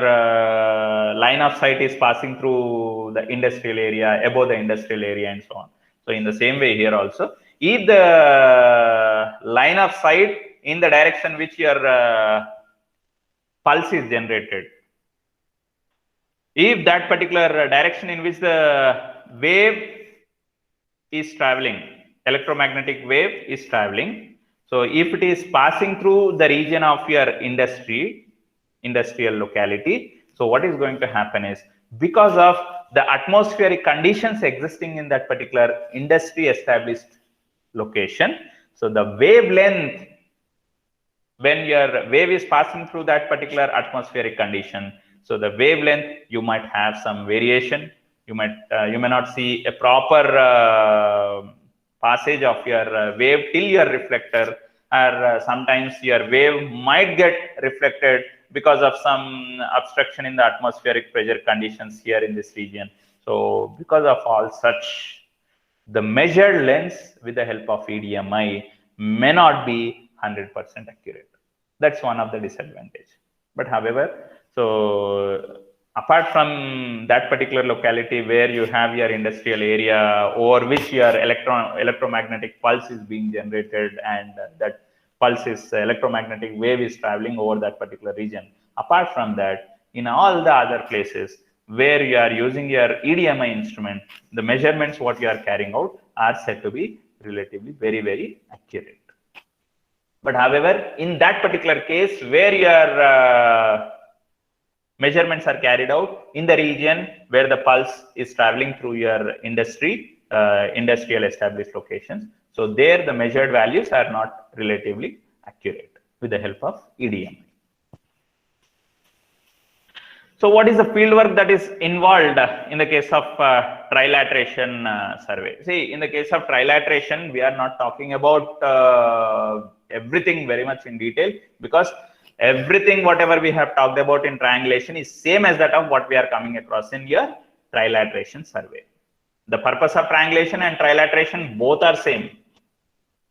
line of sight is passing through the industrial area, above the industrial area and so on. So in the same way here also, if the line of sight in the direction which your pulse is generated, if that particular direction in which the wave is traveling, electromagnetic wave is traveling, so if it is passing through the region of your industrial locality, so what is going to happen is, because of the atmospheric conditions existing in that particular industry established location, so the wavelength, when your wave is passing through that particular atmospheric condition, so the wavelength, you might have some variation. You may not see a proper passage of your wave till your reflector, or sometimes your wave might get reflected because of some obstruction in the atmospheric pressure conditions here in this region. So because of all such, the measured lens with the help of EDMI may not be 100% accurate. That's one of the disadvantage. But however, so apart from that particular locality where you have your industrial area over which your electromagnetic pulse is being generated, and that pulse is electromagnetic wave is traveling over that particular region, apart from that, in all the other places where you are using your EDMI instrument, the measurements what you are carrying out are said to be relatively very, very accurate. But however, in that particular case where your measurements are carried out in the region where the pulse is traveling through your industrial established locations, so there the measured values are not relatively accurate with the help of EDMI. So what is the fieldwork that is involved in the case of trilateration survey? See, in the case of trilateration, we are not talking about everything very much in detail, because everything whatever we have talked about in triangulation is same as that of what we are coming across in your trilateration survey. The purpose of triangulation and trilateration both are same.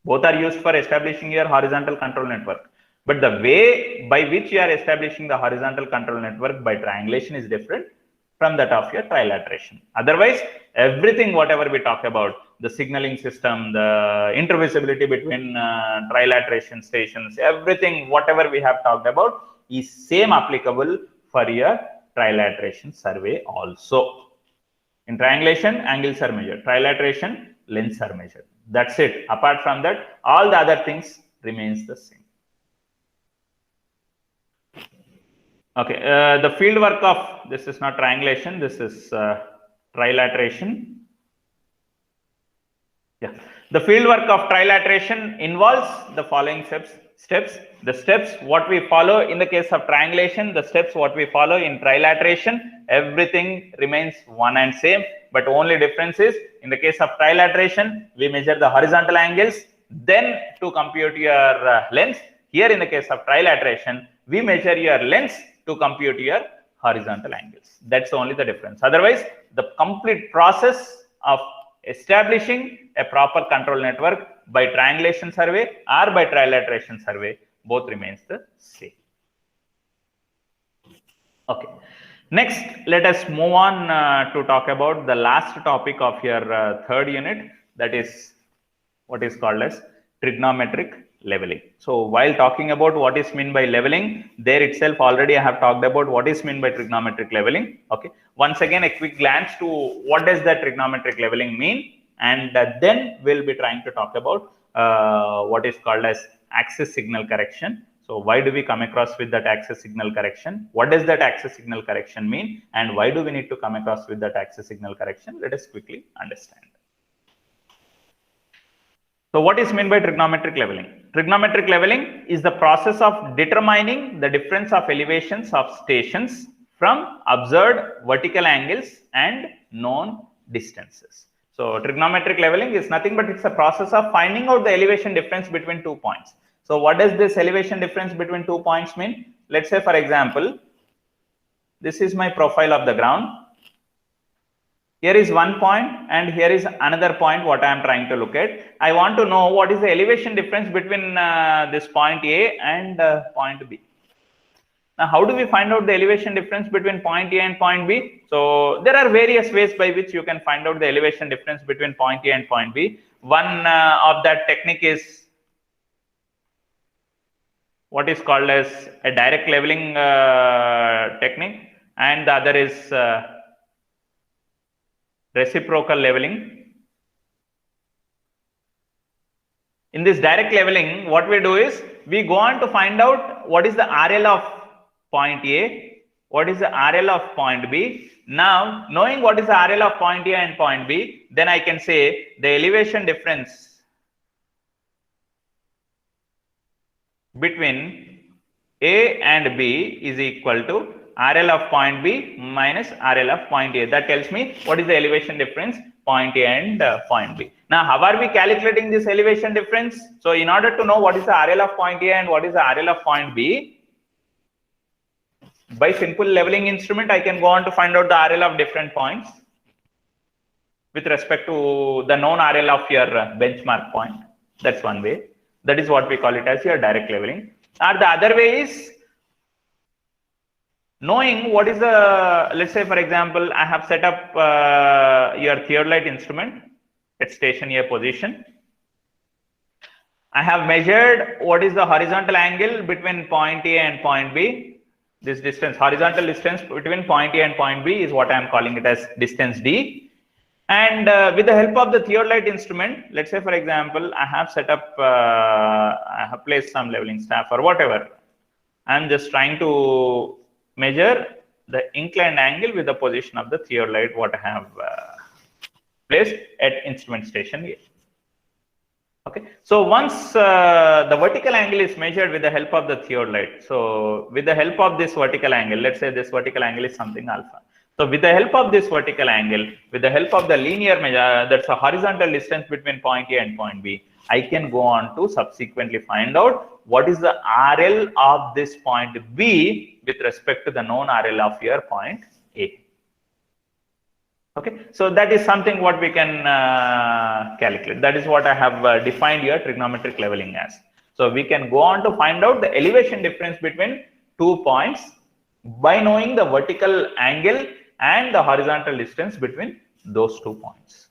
Both are used for establishing your horizontal control network. But the way by which you are establishing the horizontal control network by triangulation is different from that of your trilateration. Otherwise, everything whatever we talk about, the signaling system, the intervisibility between trilateration stations, everything whatever we have talked about, is same applicable for your trilateration survey also. In triangulation, angles are measured. Trilateration, lengths are measured. That's it. Apart from that, all the other things remains the same. Okay, the field work of, this is not triangulation, this is trilateration. Yeah, the field work of trilateration involves the following steps. The steps what we follow in the case of triangulation, the steps what we follow in trilateration, everything remains one and same, but only difference is in the case of trilateration, we measure the horizontal angles, then to compute your lengths. Here in the case of trilateration, we measure your lengths to compute your horizontal angles. That's only the difference. Otherwise, the complete process of establishing a proper control network by triangulation survey or by trilateration survey, both remains the same. Okay. Next, let us move on to talk about the last topic of your third unit, that is what is called as trigonometric leveling. So while talking about what is meant by leveling, there itself already I have talked about what is meant by trigonometric leveling. Okay. Once again, a quick glance to what does that trigonometric leveling mean, and then we'll be trying to talk about what is called as axis signal correction. So why do we come across with that axis signal correction? What does that axis signal correction mean? And why do we need to come across with that axis signal correction? Let us quickly understand. So what is meant by trigonometric leveling? Trigonometric leveling is the process of determining the difference of elevations of stations from observed vertical angles and known distances. So trigonometric leveling is nothing but it's a process of finding out the elevation difference between 2 points. So what does this elevation difference between 2 points mean? Let's say, for example, this is my profile of the ground. Here is one point and here is another point what I am trying to look at. I want to know what is the elevation difference between this point A and point B. Now, how do we find out the elevation difference between point A and point B? So there are various ways by which you can find out the elevation difference between point A and point B. One of that technique is what is called as a direct leveling technique, and the other is reciprocal leveling. In this direct leveling, what we do is we go on to find out what is the RL of point A, what is the RL of point B. Now, knowing what is the RL of point A and point B, then I can say the elevation difference between A and B is equal to RL of point B minus RL of point A. That tells me what is the elevation difference point A and point B. Now, how are we calculating this elevation difference? So, in order to know what is the RL of point A and what is the RL of point B, by simple leveling instrument, I can go on to find out the RL of different points with respect to the known RL of your benchmark point. That's one way. That is what we call it as your direct leveling. Or the other way is knowing what is the, let's say for example, I have set up your theodolite instrument at station A position. I have measured what is the horizontal angle between point A and point B. This distance, horizontal distance between point A and point B is what I am calling it as distance D. And with the help of the theodolite instrument, let's say for example, I have set up, I have placed some leveling staff or whatever. I'm just trying to measure the inclined angle with the position of the theodolite what I have placed at instrument station A. Okay, so once the vertical angle is measured with the help of the theodolite, so with the help of this vertical angle, let's say this vertical angle is something alpha. So with the help of this vertical angle, with the help of the linear measure, that's a horizontal distance between point A and point B, I can go on to subsequently find out what is the RL of this point B with respect to the known RL of your point A. Okay, so that is something what we can calculate. That is what I have defined here trigonometric leveling as. So we can go on to find out the elevation difference between 2 points by knowing the vertical angle and the horizontal distance between those 2 points.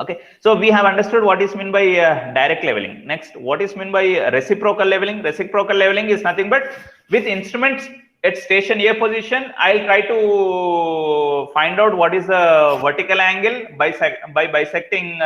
Okay, so we have understood what is meant by direct leveling. Next, what is meant by reciprocal leveling? Reciprocal leveling is nothing but With instruments at station A position, I'll try to find out what is the vertical angle by bisecting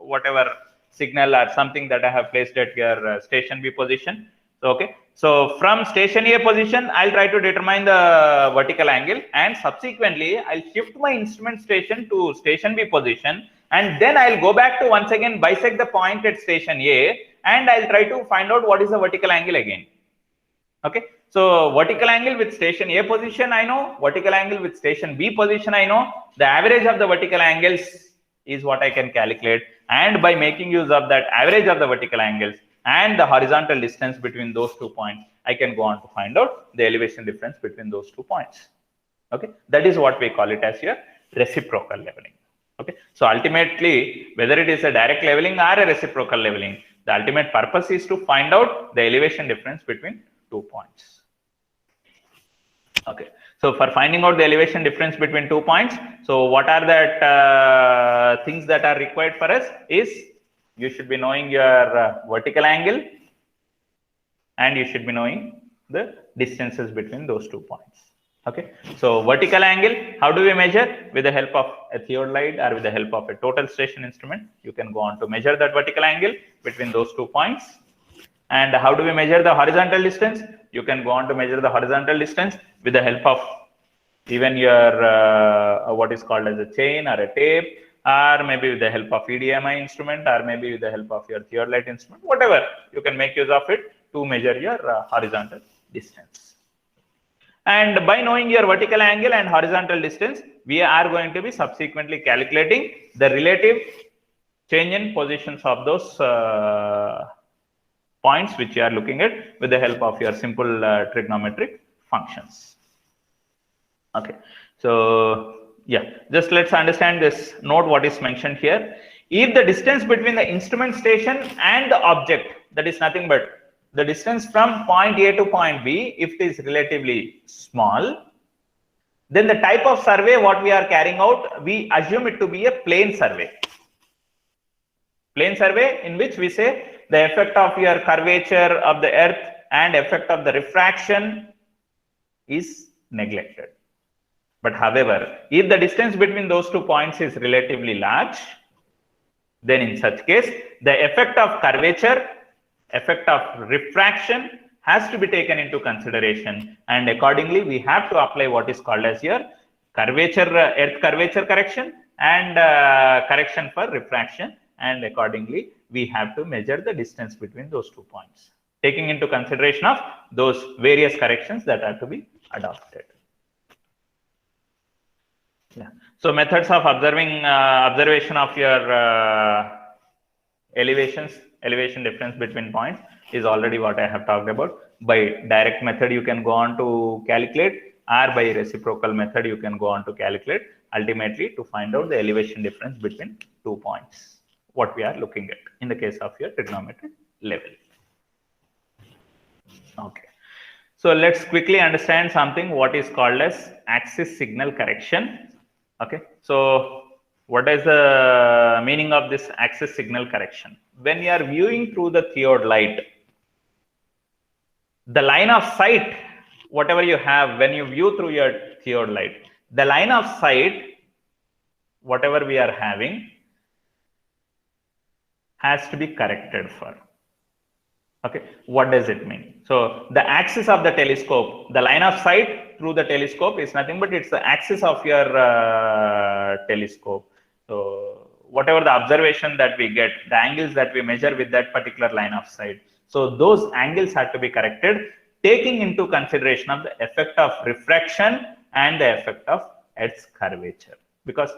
whatever signal or something that I have placed at your station B position. Okay, so from station A position, I'll try to determine the vertical angle, and subsequently I'll shift my instrument station to station B position, and then I'll go back to once again bisect the point at station A, and I'll try to find out what is the vertical angle again. Okay, so vertical angle with station A position I know, vertical angle with station B position I know, the average of the vertical angles is what I can calculate, and by making use of that average of the vertical angles and the horizontal distance between those 2 points, I can go on to find out the elevation difference between those 2 points. Okay, that is what we call it as your reciprocal leveling. Okay, so ultimately, whether it is a direct leveling or a reciprocal leveling, the ultimate purpose is to find out the elevation difference between 2 points. Okay, so for finding out the elevation difference between 2 points, so what are that things that are required for us is you should be knowing your vertical angle, and you should be knowing the distances between those 2 points. Okay, so vertical angle, how do we measure? With the help of a theodolite or with the help of a total station instrument, you can go on to measure that vertical angle between those 2 points. And how do we measure the horizontal distance? You can go on to measure the horizontal distance with the help of even your what is called as a chain or a tape, or maybe with the help of EDMI instrument, or maybe with the help of your theodolite instrument, whatever, you can make use of it to measure your horizontal distance. And by knowing your vertical angle and horizontal distance, we are going to be subsequently calculating the relative change in positions of those points which you are looking at with the help of your simple trigonometric functions. Okay, so yeah, just let's understand this. Note what is mentioned here. If the distance between the instrument station and the object, that is nothing but the distance from point A to point B, if it is relatively small, then the type of survey what we are carrying out, we assume it to be a plane survey. Plane survey in which we say the effect of your curvature of the earth and effect of the refraction is neglected. But however, if the distance between those 2 points is relatively large, then in such case, the effect of curvature, effect of refraction has to be taken into consideration, and accordingly we have to apply what is called as your curvature, earth curvature correction, and correction for refraction, and accordingly we have to measure the distance between those 2 points, taking into consideration of those various corrections that are to be adopted. Yeah. So methods of observation of your elevation difference between points is already what I have talked about. By direct method you can go on to calculate, or by reciprocal method you can go on to calculate, ultimately to find out the elevation difference between 2 points, what we are looking at in the case of your trigonometric level. Okay, so let's quickly understand something what is called as axis signal correction. Okay, so what is the meaning of this axis signal correction? When you are viewing through the theodolite, the line of sight, whatever you have, when you view through your theodolite, the line of sight, whatever we are having, has to be corrected for. Okay, what does it mean? So the axis of the telescope, the line of sight through the telescope is nothing but it's the axis of your telescope. So whatever the observation that we get, the angles that we measure with that particular line of sight, so those angles have to be corrected, taking into consideration of the effect of refraction and the effect of Earth's curvature. Because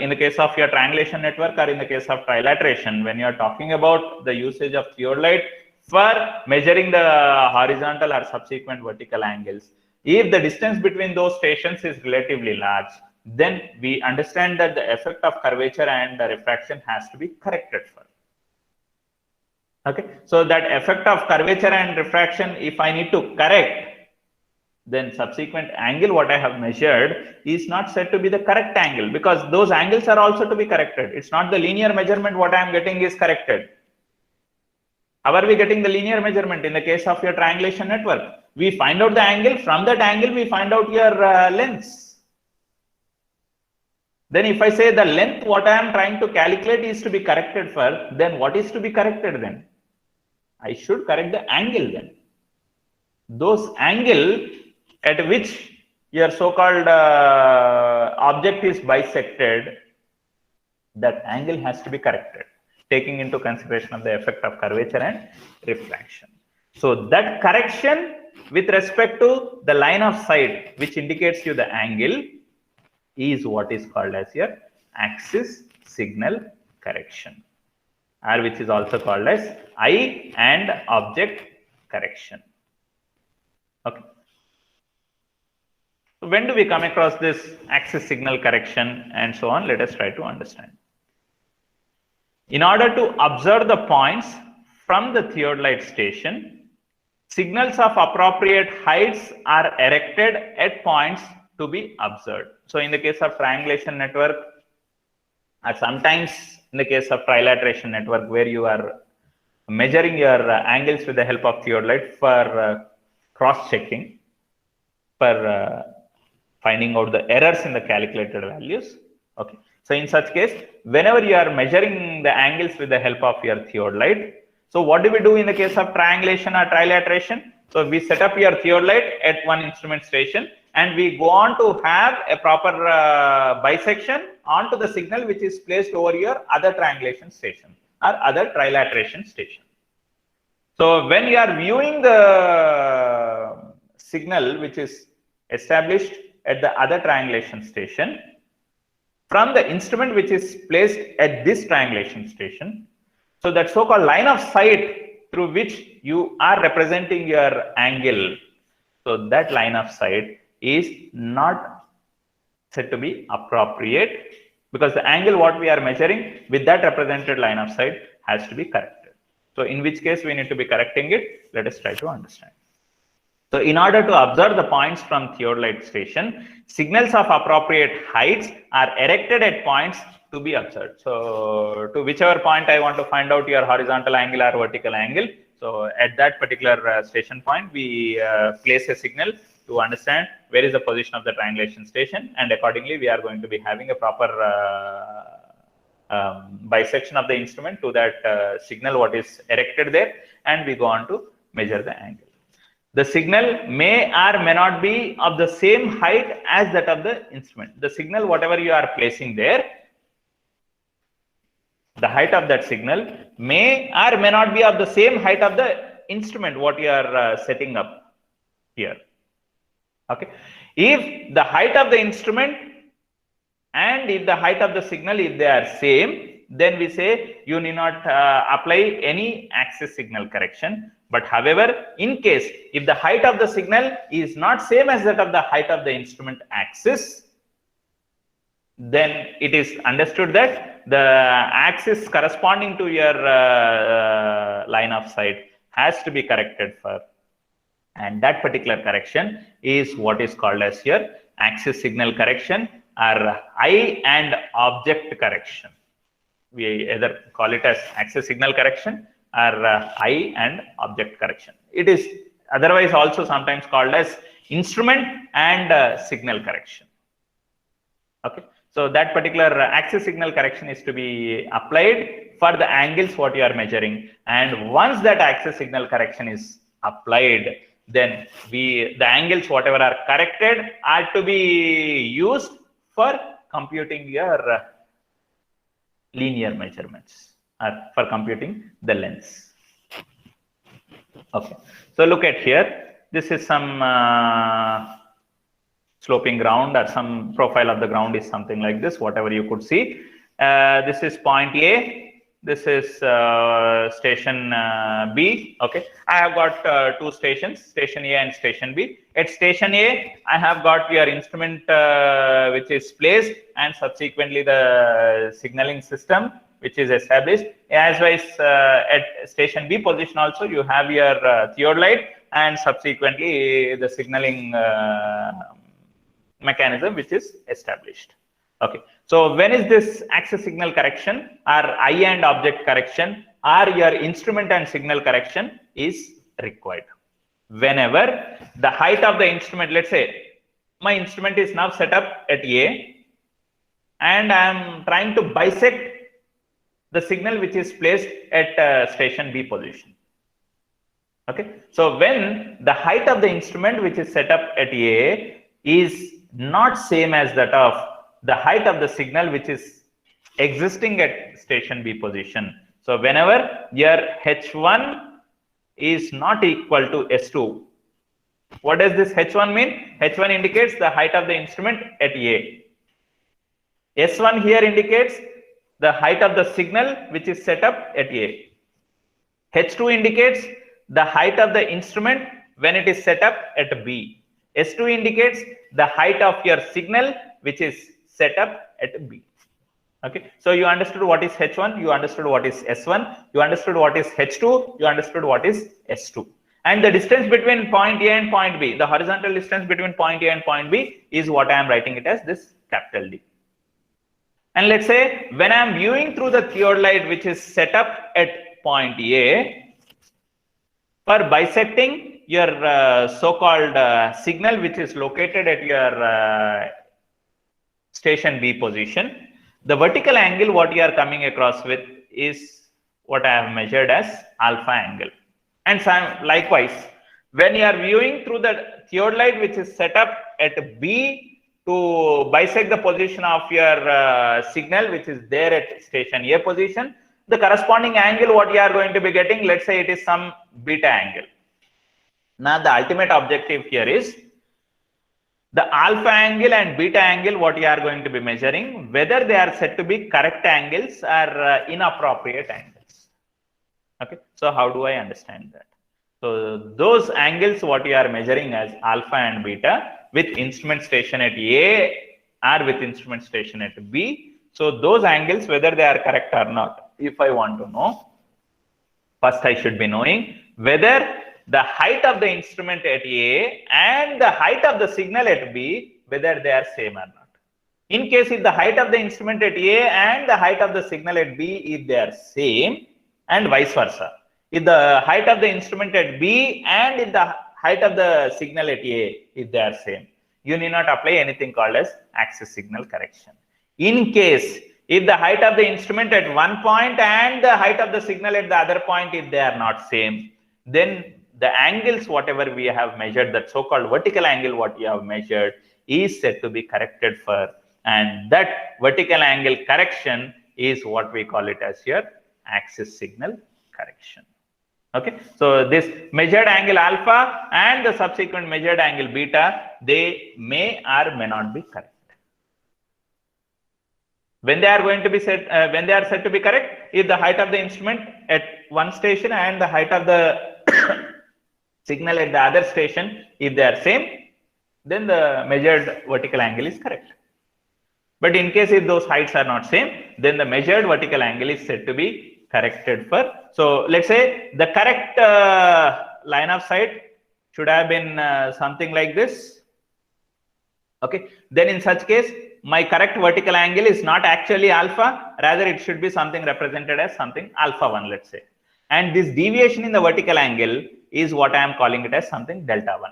in the case of your triangulation network, or in the case of trilateration, when you are talking about the usage of theodolite for measuring the horizontal or subsequent vertical angles, if the distance between those stations is relatively large, then we understand that the effect of curvature and the refraction has to be corrected for. Okay, so that effect of curvature and refraction, if I need to correct, then subsequent angle what I have measured is not said to be the correct angle, because those angles are also to be corrected. It's not the linear measurement what I am getting is corrected. How are we getting the linear measurement in the case of your triangulation network? We find out the angle. From that angle, we find out your lengths. Then if I say the length, what I am trying to calculate is to be corrected for, then what is to be corrected then? I should correct the angle then. Those angle at which your so-called object is bisected, that angle has to be corrected, taking into consideration of the effect of curvature and refraction. So that correction with respect to the line of sight, which indicates you the angle, is what is called as your axis signal correction, or which is also called as eye and object correction. Okay. So when do we come across this axis signal correction and so on? Let us try to understand. In order to observe the points from the theodolite station, signals of appropriate heights are erected at points to be observed. So in the case of triangulation network, or sometimes in the case of trilateration network, where you are measuring your angles with the help of theodolite for cross-checking, for finding out the errors in the calculated values. Okay. So in such case, whenever you are measuring the angles with the help of your theodolite, so what do we do in the case of triangulation or trilateration? So we set up your theodolite at one instrument station, and we go on to have a proper bisection onto the signal which is placed over your other triangulation station or other trilateration station. So when you are viewing the signal which is established at the other triangulation station from the instrument which is placed at this triangulation station, so that so-called line of sight through which you are representing your angle, so that line of sight is not said to be appropriate, because the angle what we are measuring with that represented line of sight has to be corrected. So in which case we need to be correcting it. Let us try to understand. So in order to observe the points from theodolite station, signals of appropriate heights are erected at points to be observed. So to whichever point I want to find out your horizontal angle or vertical angle, so at that particular station point, we place a signal to understand where is the position of the triangulation station, and accordingly we are going to be having a proper bisection of the instrument to that signal what is erected there, and we go on to measure the angle. The signal may or may not be of the same height as that of the instrument. The signal whatever you are placing there, the height of that signal may or may not be of the same height of the instrument what you are setting up here. Okay. If the height of the instrument and if the height of the signal, if they are same, then we say you need not apply any axis signal correction. But however, in case if the height of the signal is not same as that of the height of the instrument axis, then it is understood that the axis corresponding to your line of sight has to be corrected for, and that particular correction is what is called as your axis signal correction or eye and object correction. We either call it as axis signal correction or eye and object correction. It is otherwise also sometimes called as instrument and signal correction. Okay. So that particular axis signal correction is to be applied for the angles what you are measuring, and once that axis signal correction is applied, then the angles whatever are corrected are to be used for computing your linear measurements or for computing the lengths. Okay. So look at here. This is some sloping ground, or some profile of the ground is something like this, whatever you could see. This is point A, this is station B. Okay, I have got two stations, station A and station B. At station A, I have got your instrument which is placed, and subsequently the signaling system which is established. As well as at station B position also you have your theodolite, and subsequently the signaling mechanism which is established. Okay, so when is this axis signal correction or eye and object correction or your instrument and signal correction is required. Whenever the height of the instrument, let's say my instrument is now set up at A and I am trying to bisect the signal which is placed at station B position. Okay, so when the height of the instrument which is set up at A is not same as that of the height of the signal which is existing at station B position. So whenever your H1 is not equal to S2, what does this H1 mean? H1 indicates the height of the instrument at A. S1 here indicates the height of the signal which is set up at A. H2 indicates the height of the instrument when it is set up at B. S2 indicates the height of your signal which is set up at B. Okay, so you understood what is H1, you understood what is S1, you understood what is H2, you understood what is S2. And the distance between point A and point B, the horizontal distance between point A and point B is what I am writing it as this capital D. And let's say when I am viewing through the theodolite which is set up at point A, for bisecting your so-called signal which is located at your station B position, the vertical angle what you are coming across with is what I have measured as alpha angle. And likewise, when you are viewing through the theodolite which is set up at B to bisect the position of your signal which is there at station A position, the corresponding angle what you are going to be getting, let's say it is some beta angle. Now the ultimate objective here is the alpha angle and beta angle what you are going to be measuring, whether they are said to be correct angles or inappropriate angles. Okay, so how do I understand that? So those angles what you are measuring as alpha and beta with instrument station at A or with instrument station at B. So those angles whether they are correct or not, if I want to know, first I should be knowing whether the height of the instrument at A and the height of the signal at B, whether they are same or not. In case if the height of the instrument at A and the height of the signal at B, if they are same, and vice versa. If the height of the instrument at B and if the height of the signal at A, if they are same, you need not apply anything called as axis signal correction. In case if the height of the instrument at one point and the height of the signal at the other point, if they are not same, then the angles whatever we have measured, that so-called vertical angle what you have measured is said to be corrected for, and that vertical angle correction is what we call it as your axis signal correction. Okay, so this measured angle alpha and the subsequent measured angle beta, they may or may not be correct. When they are going to be said, when they are said to be correct, if the height of the instrument at one station and the height of the signal at the other station, if they are same, then the measured vertical angle is correct. But in case if those heights are not same, then the measured vertical angle is said to be corrected for. So let's say the correct line of sight should have been something like this. Okay, then in such case, my correct vertical angle is not actually alpha, rather it should be something represented as something alpha 1, let's say. And this deviation in the vertical angle is what I am calling it as something delta 1.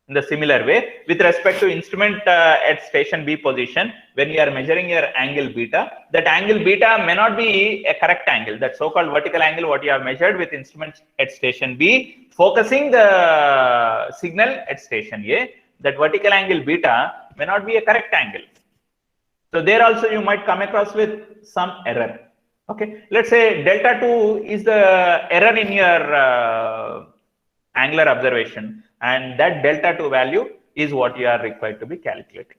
In the similar way, with respect to instrument at station B position, when you are measuring your angle beta, that angle beta may not be a correct angle. That so-called vertical angle what you have measured with instrument at station B, focusing the signal at station A, that vertical angle beta may not be a correct angle. So there also you might come across with some error. Okay, let's say delta 2 is the error in your angular observation, and that delta 2 value is what you are required to be calculating.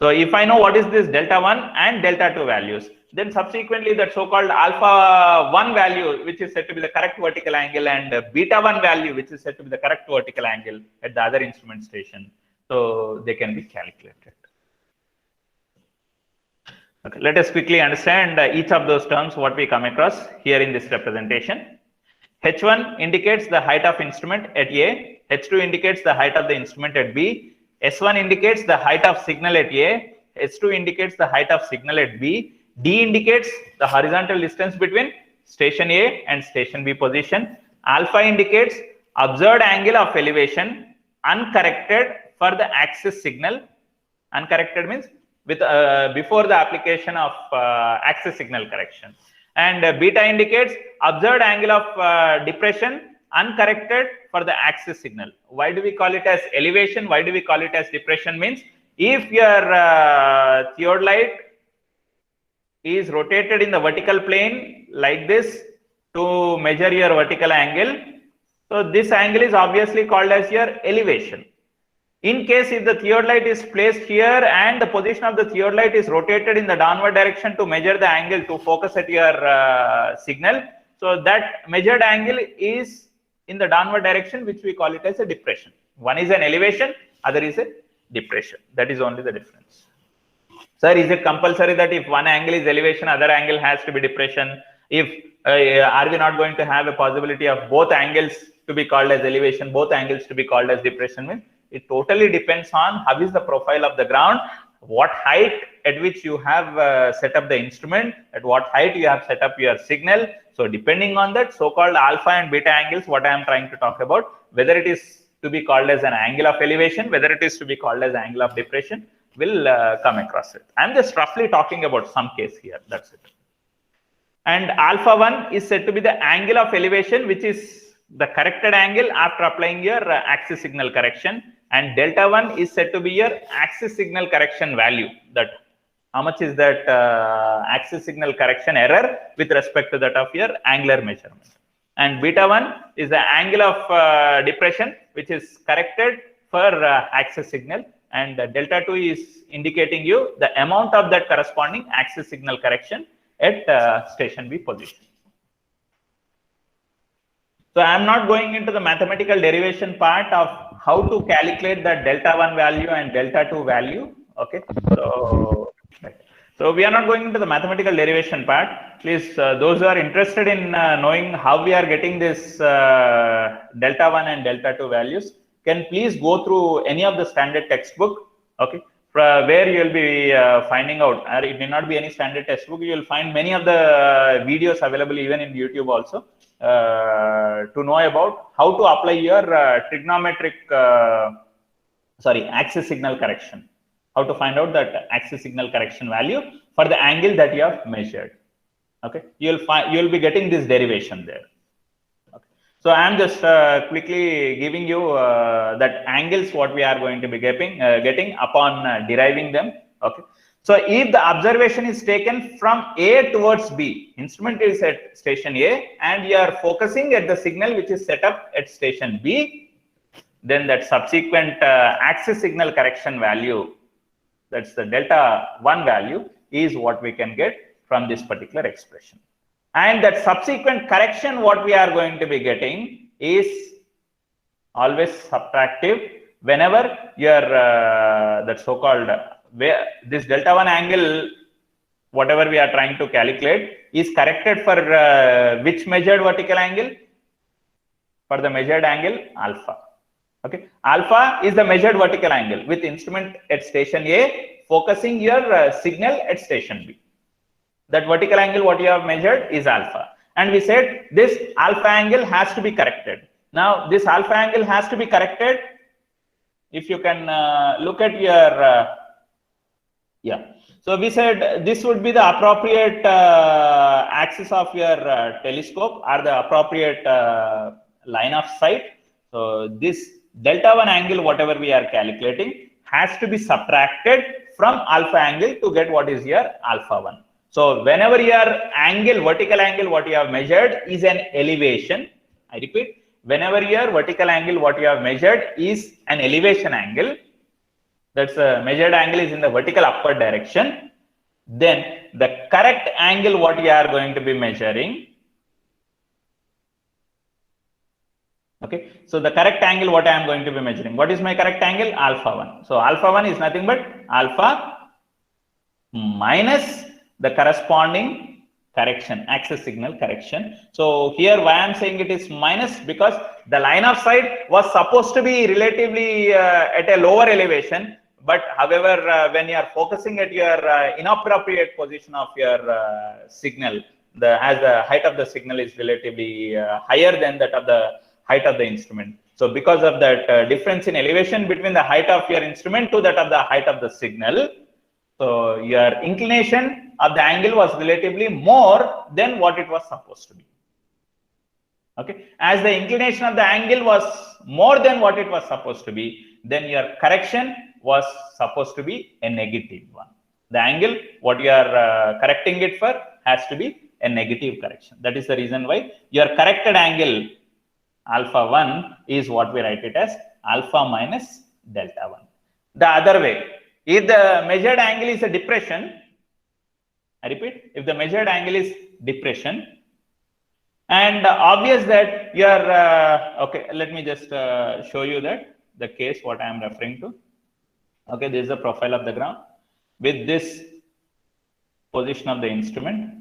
So if I know what is this delta 1 and delta 2 values, then subsequently that so-called alpha 1 value which is said to be the correct vertical angle and beta 1 value which is said to be the correct vertical angle at the other instrument station, so they can be calculated. Okay, let us quickly understand each of those terms what we come across here in this representation. H1 indicates the height of instrument at A, H2 indicates the height of the instrument at B, S1 indicates the height of signal at A, S2 indicates the height of signal at B, D indicates the horizontal distance between station A and station B position. Alpha indicates observed angle of elevation uncorrected for the axis signal. Uncorrected means with before the application of axis signal correction. And beta indicates observed angle of depression uncorrected for the axis signal. Why do we call it as elevation? Why do we call it as depression? Means if your theodolite is rotated in the vertical plane like this to measure your vertical angle, so this angle is obviously called as your elevation. In case if the theodolite is placed here and the position of the theodolite is rotated in the downward direction to measure the angle to focus at your signal, so that measured angle is in the downward direction, which we call it as a depression. One is an elevation, other is a depression. That is only the difference. Sir, is it compulsory that if one angle is elevation, other angle has to be depression? If are we not going to have a possibility of both angles to be called as elevation, both angles to be called as depression? It totally depends on how is the profile of the ground, what height at which you have set up the instrument, at what height you have set up your signal. So depending on that, so-called alpha and beta angles, what I am trying to talk about, whether it is to be called as an angle of elevation, whether it is to be called as angle of depression, will come across it. I'm just roughly talking about some case here, that's it. And alpha 1 is said to be the angle of elevation, which is the corrected angle after applying your axis signal correction. And delta 1 is said to be your axis signal correction value, that how much is that axis signal correction error with respect to that of your angular measurement. And beta 1 is the angle of depression, which is corrected for axis signal. And delta 2 is indicating you the amount of that corresponding axis signal correction at station B position. So I am not going into the mathematical derivation part of how to calculate the delta 1 value and delta 2 value. Okay, so we are not going into the mathematical derivation part. Please, those who are interested in knowing how we are getting this delta 1 and delta 2 values, can please go through any of the standard textbook. Okay, where you will be finding out, or it may not be any standard textbook, you will find many of the videos available even in YouTube also, to know about how to apply your trigonometric axis signal correction, how to find out that axis signal correction value for the angle that you have measured. Okay, you will be getting this derivation there. Okay. So I am just quickly giving you that angles what we are going to be getting upon deriving them. Okay. So if the observation is taken from A towards B, instrument is at station A and you are focusing at the signal which is set up at station B, then that subsequent axis signal correction value, that's the delta 1 value, is what we can get from this particular expression. And that subsequent correction what we are going to be getting is always subtractive whenever your that so-called where this delta 1 angle, whatever we are trying to calculate, is corrected for which measured vertical angle? For the measured angle alpha. Okay, alpha is the measured vertical angle with instrument at station A focusing your signal at station B. That vertical angle what you have measured is alpha, and we said this alpha angle has to be corrected. Now this alpha angle has to be corrected. If you can look at your so we said this would be the appropriate axis of your telescope or the appropriate line of sight. So this delta 1 angle whatever we are calculating has to be subtracted from alpha angle to get what is your alpha 1. So whenever your angle, vertical angle what you have measured is an elevation, I repeat, whenever your vertical angle what you have measured is an elevation angle, that's a measured angle is in the vertical upward direction, then the correct angle what you are going to be measuring, okay, so the correct angle what I am going to be measuring, what is my correct angle? Alpha 1. So alpha 1 is nothing but alpha minus the corresponding correction, axis signal correction. So here why I am saying it is minus, because the line of sight was supposed to be relatively at a lower elevation, but however when you are focusing at your inappropriate position of your signal, as the height of the signal is relatively higher than that of the height of the instrument. So because of that difference in elevation between the height of your instrument to that of the height of the signal, so your inclination of the angle was relatively more than what it was supposed to be. Okay, as the inclination of the angle was more than what it was supposed to be, then your correction was supposed to be a negative one. The angle what you are correcting it for has to be a negative correction. That is the reason why your corrected angle alpha 1 is what we write it as alpha minus delta 1. The other way, if the measured angle is a depression, I repeat, if the measured angle is depression, and obvious that you are okay, let me just show you that the case what I am referring to. Okay, this is the profile of the ground with this position of the instrument.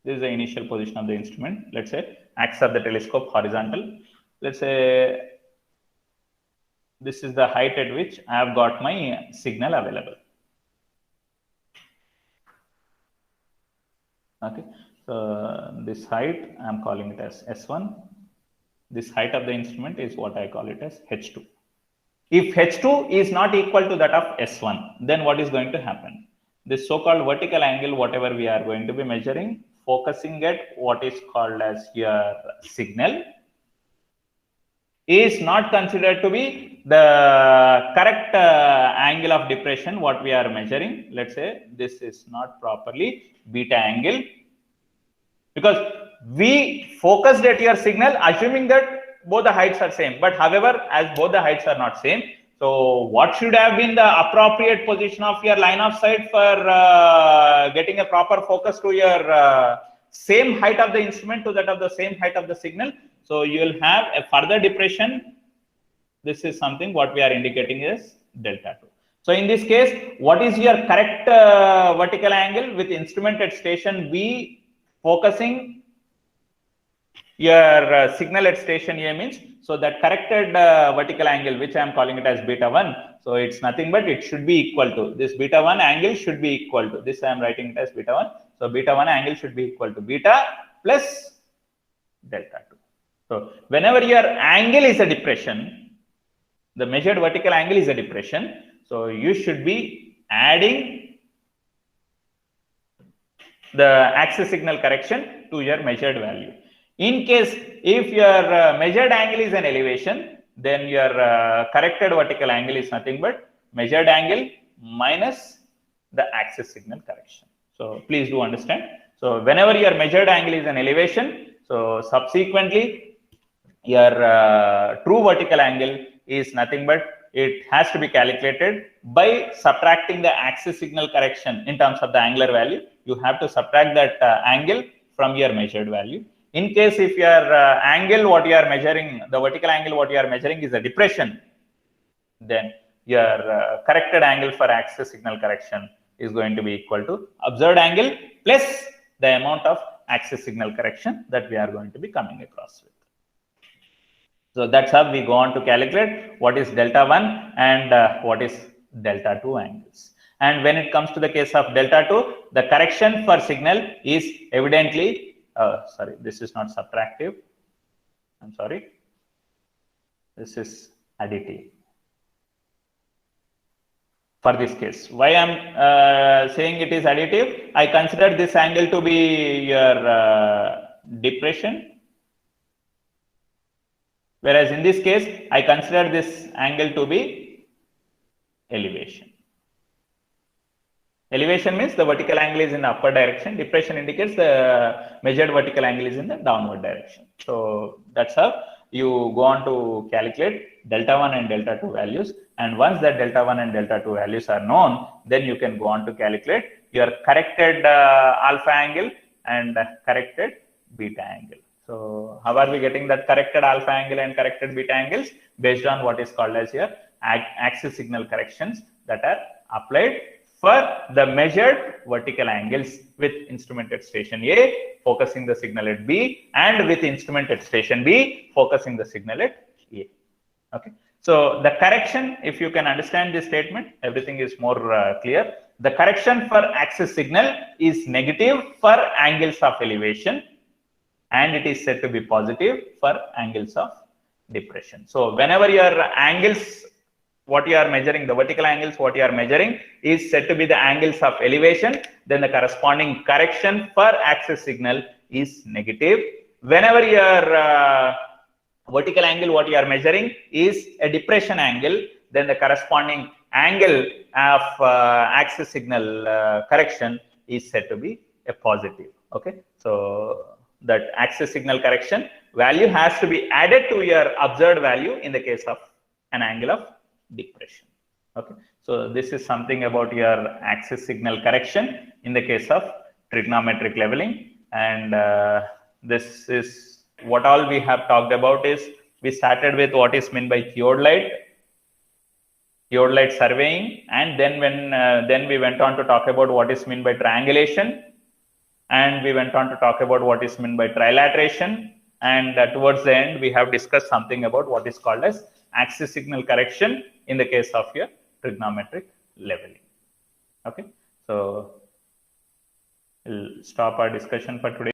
This is the initial position of the instrument. Let's say axis of the telescope horizontal. Let's say this is the height at which I have got my signal available. Okay, so this height I am calling it as S1. This height of the instrument is what I call it as H2. If H2 is not equal to that of S1, then what is going to happen? This so-called vertical angle, whatever we are going to be measuring, focusing at what is called as your signal, is not considered to be the correct angle of depression what we are measuring. Let's say this is not properly beta angle, because we focused at your signal assuming that both the heights are same, but however, as both the heights are not same, so what should have been the appropriate position of your line of sight for getting a proper focus to your same height of the instrument to that of the same height of the signal? So you will have a further depression. This is something what we are indicating is delta 2. So in this case, what is your correct vertical angle with instrument at station B focusing your signal at station A means? So that corrected vertical angle, which I am calling it as beta 1. So it's nothing but it should be equal to this beta 1 angle should be equal to this. I am writing it as beta 1. So beta 1 angle should be equal to beta plus delta 2. So whenever your angle is a depression, the measured vertical angle is a depression. So you should be adding the axis signal correction to your measured value. In case if your measured angle is an elevation, then your corrected vertical angle is nothing but measured angle minus the axis signal correction. So please do understand. So whenever your measured angle is an elevation, so subsequently your true vertical angle is nothing but it has to be calculated by subtracting the axis signal correction in terms of the angular value. You have to subtract that angle from your measured value. In case if your angle what you are measuring, the vertical angle what you are measuring is a depression, then your corrected angle for axis signal correction is going to be equal to observed angle plus the amount of axis signal correction that we are going to be coming across with. So that's how we go on to calculate what is delta 1 and what is delta 2 angles. And when it comes to the case of delta 2, the correction for signal is evidently sorry, this is not subtractive. I'm sorry. This is additive. For this case, why I'm saying it is additive? I consider this angle to be your depression, whereas in this case, I consider this angle to be elevation. Elevation means the vertical angle is in the upward direction. Depression indicates the measured vertical angle is in the downward direction. So that's how you go on to calculate delta 1 and delta 2 values. And once that delta 1 and delta 2 values are known, then you can go on to calculate your corrected alpha angle and corrected beta angle. So how are we getting that corrected alpha angle and corrected beta angles? Based on what is called as your axis signal corrections that are applied for the measured vertical angles with instrument at station A focusing the signal at B, and with instrument at station B focusing the signal at A. Okay. So the correction, if you can understand this statement, everything is more clear. The correction for axis signal is negative for angles of elevation, and it is said to be positive for angles of depression. So whenever your angles, what you are measuring, the vertical angles, what you are measuring is said to be the angles of elevation, then the corresponding correction for axis signal is negative. Whenever your vertical angle, what you are measuring is a depression angle, then the corresponding angle of axis signal correction is said to be a positive. Okay, so that axis signal correction value has to be added to your observed value in the case of an angle of depression. Okay, so this is something about your axis signal correction in the case of trigonometric leveling, and this is what all we have talked about. Is we started with what is meant by theodolite surveying, and then we went on to talk about what is meant by triangulation, and we went on to talk about what is meant by trilateration, and towards the end we have discussed something about what is called as axis signal correction in the case of your trigonometric leveling. Okay, so we'll stop our discussion for today.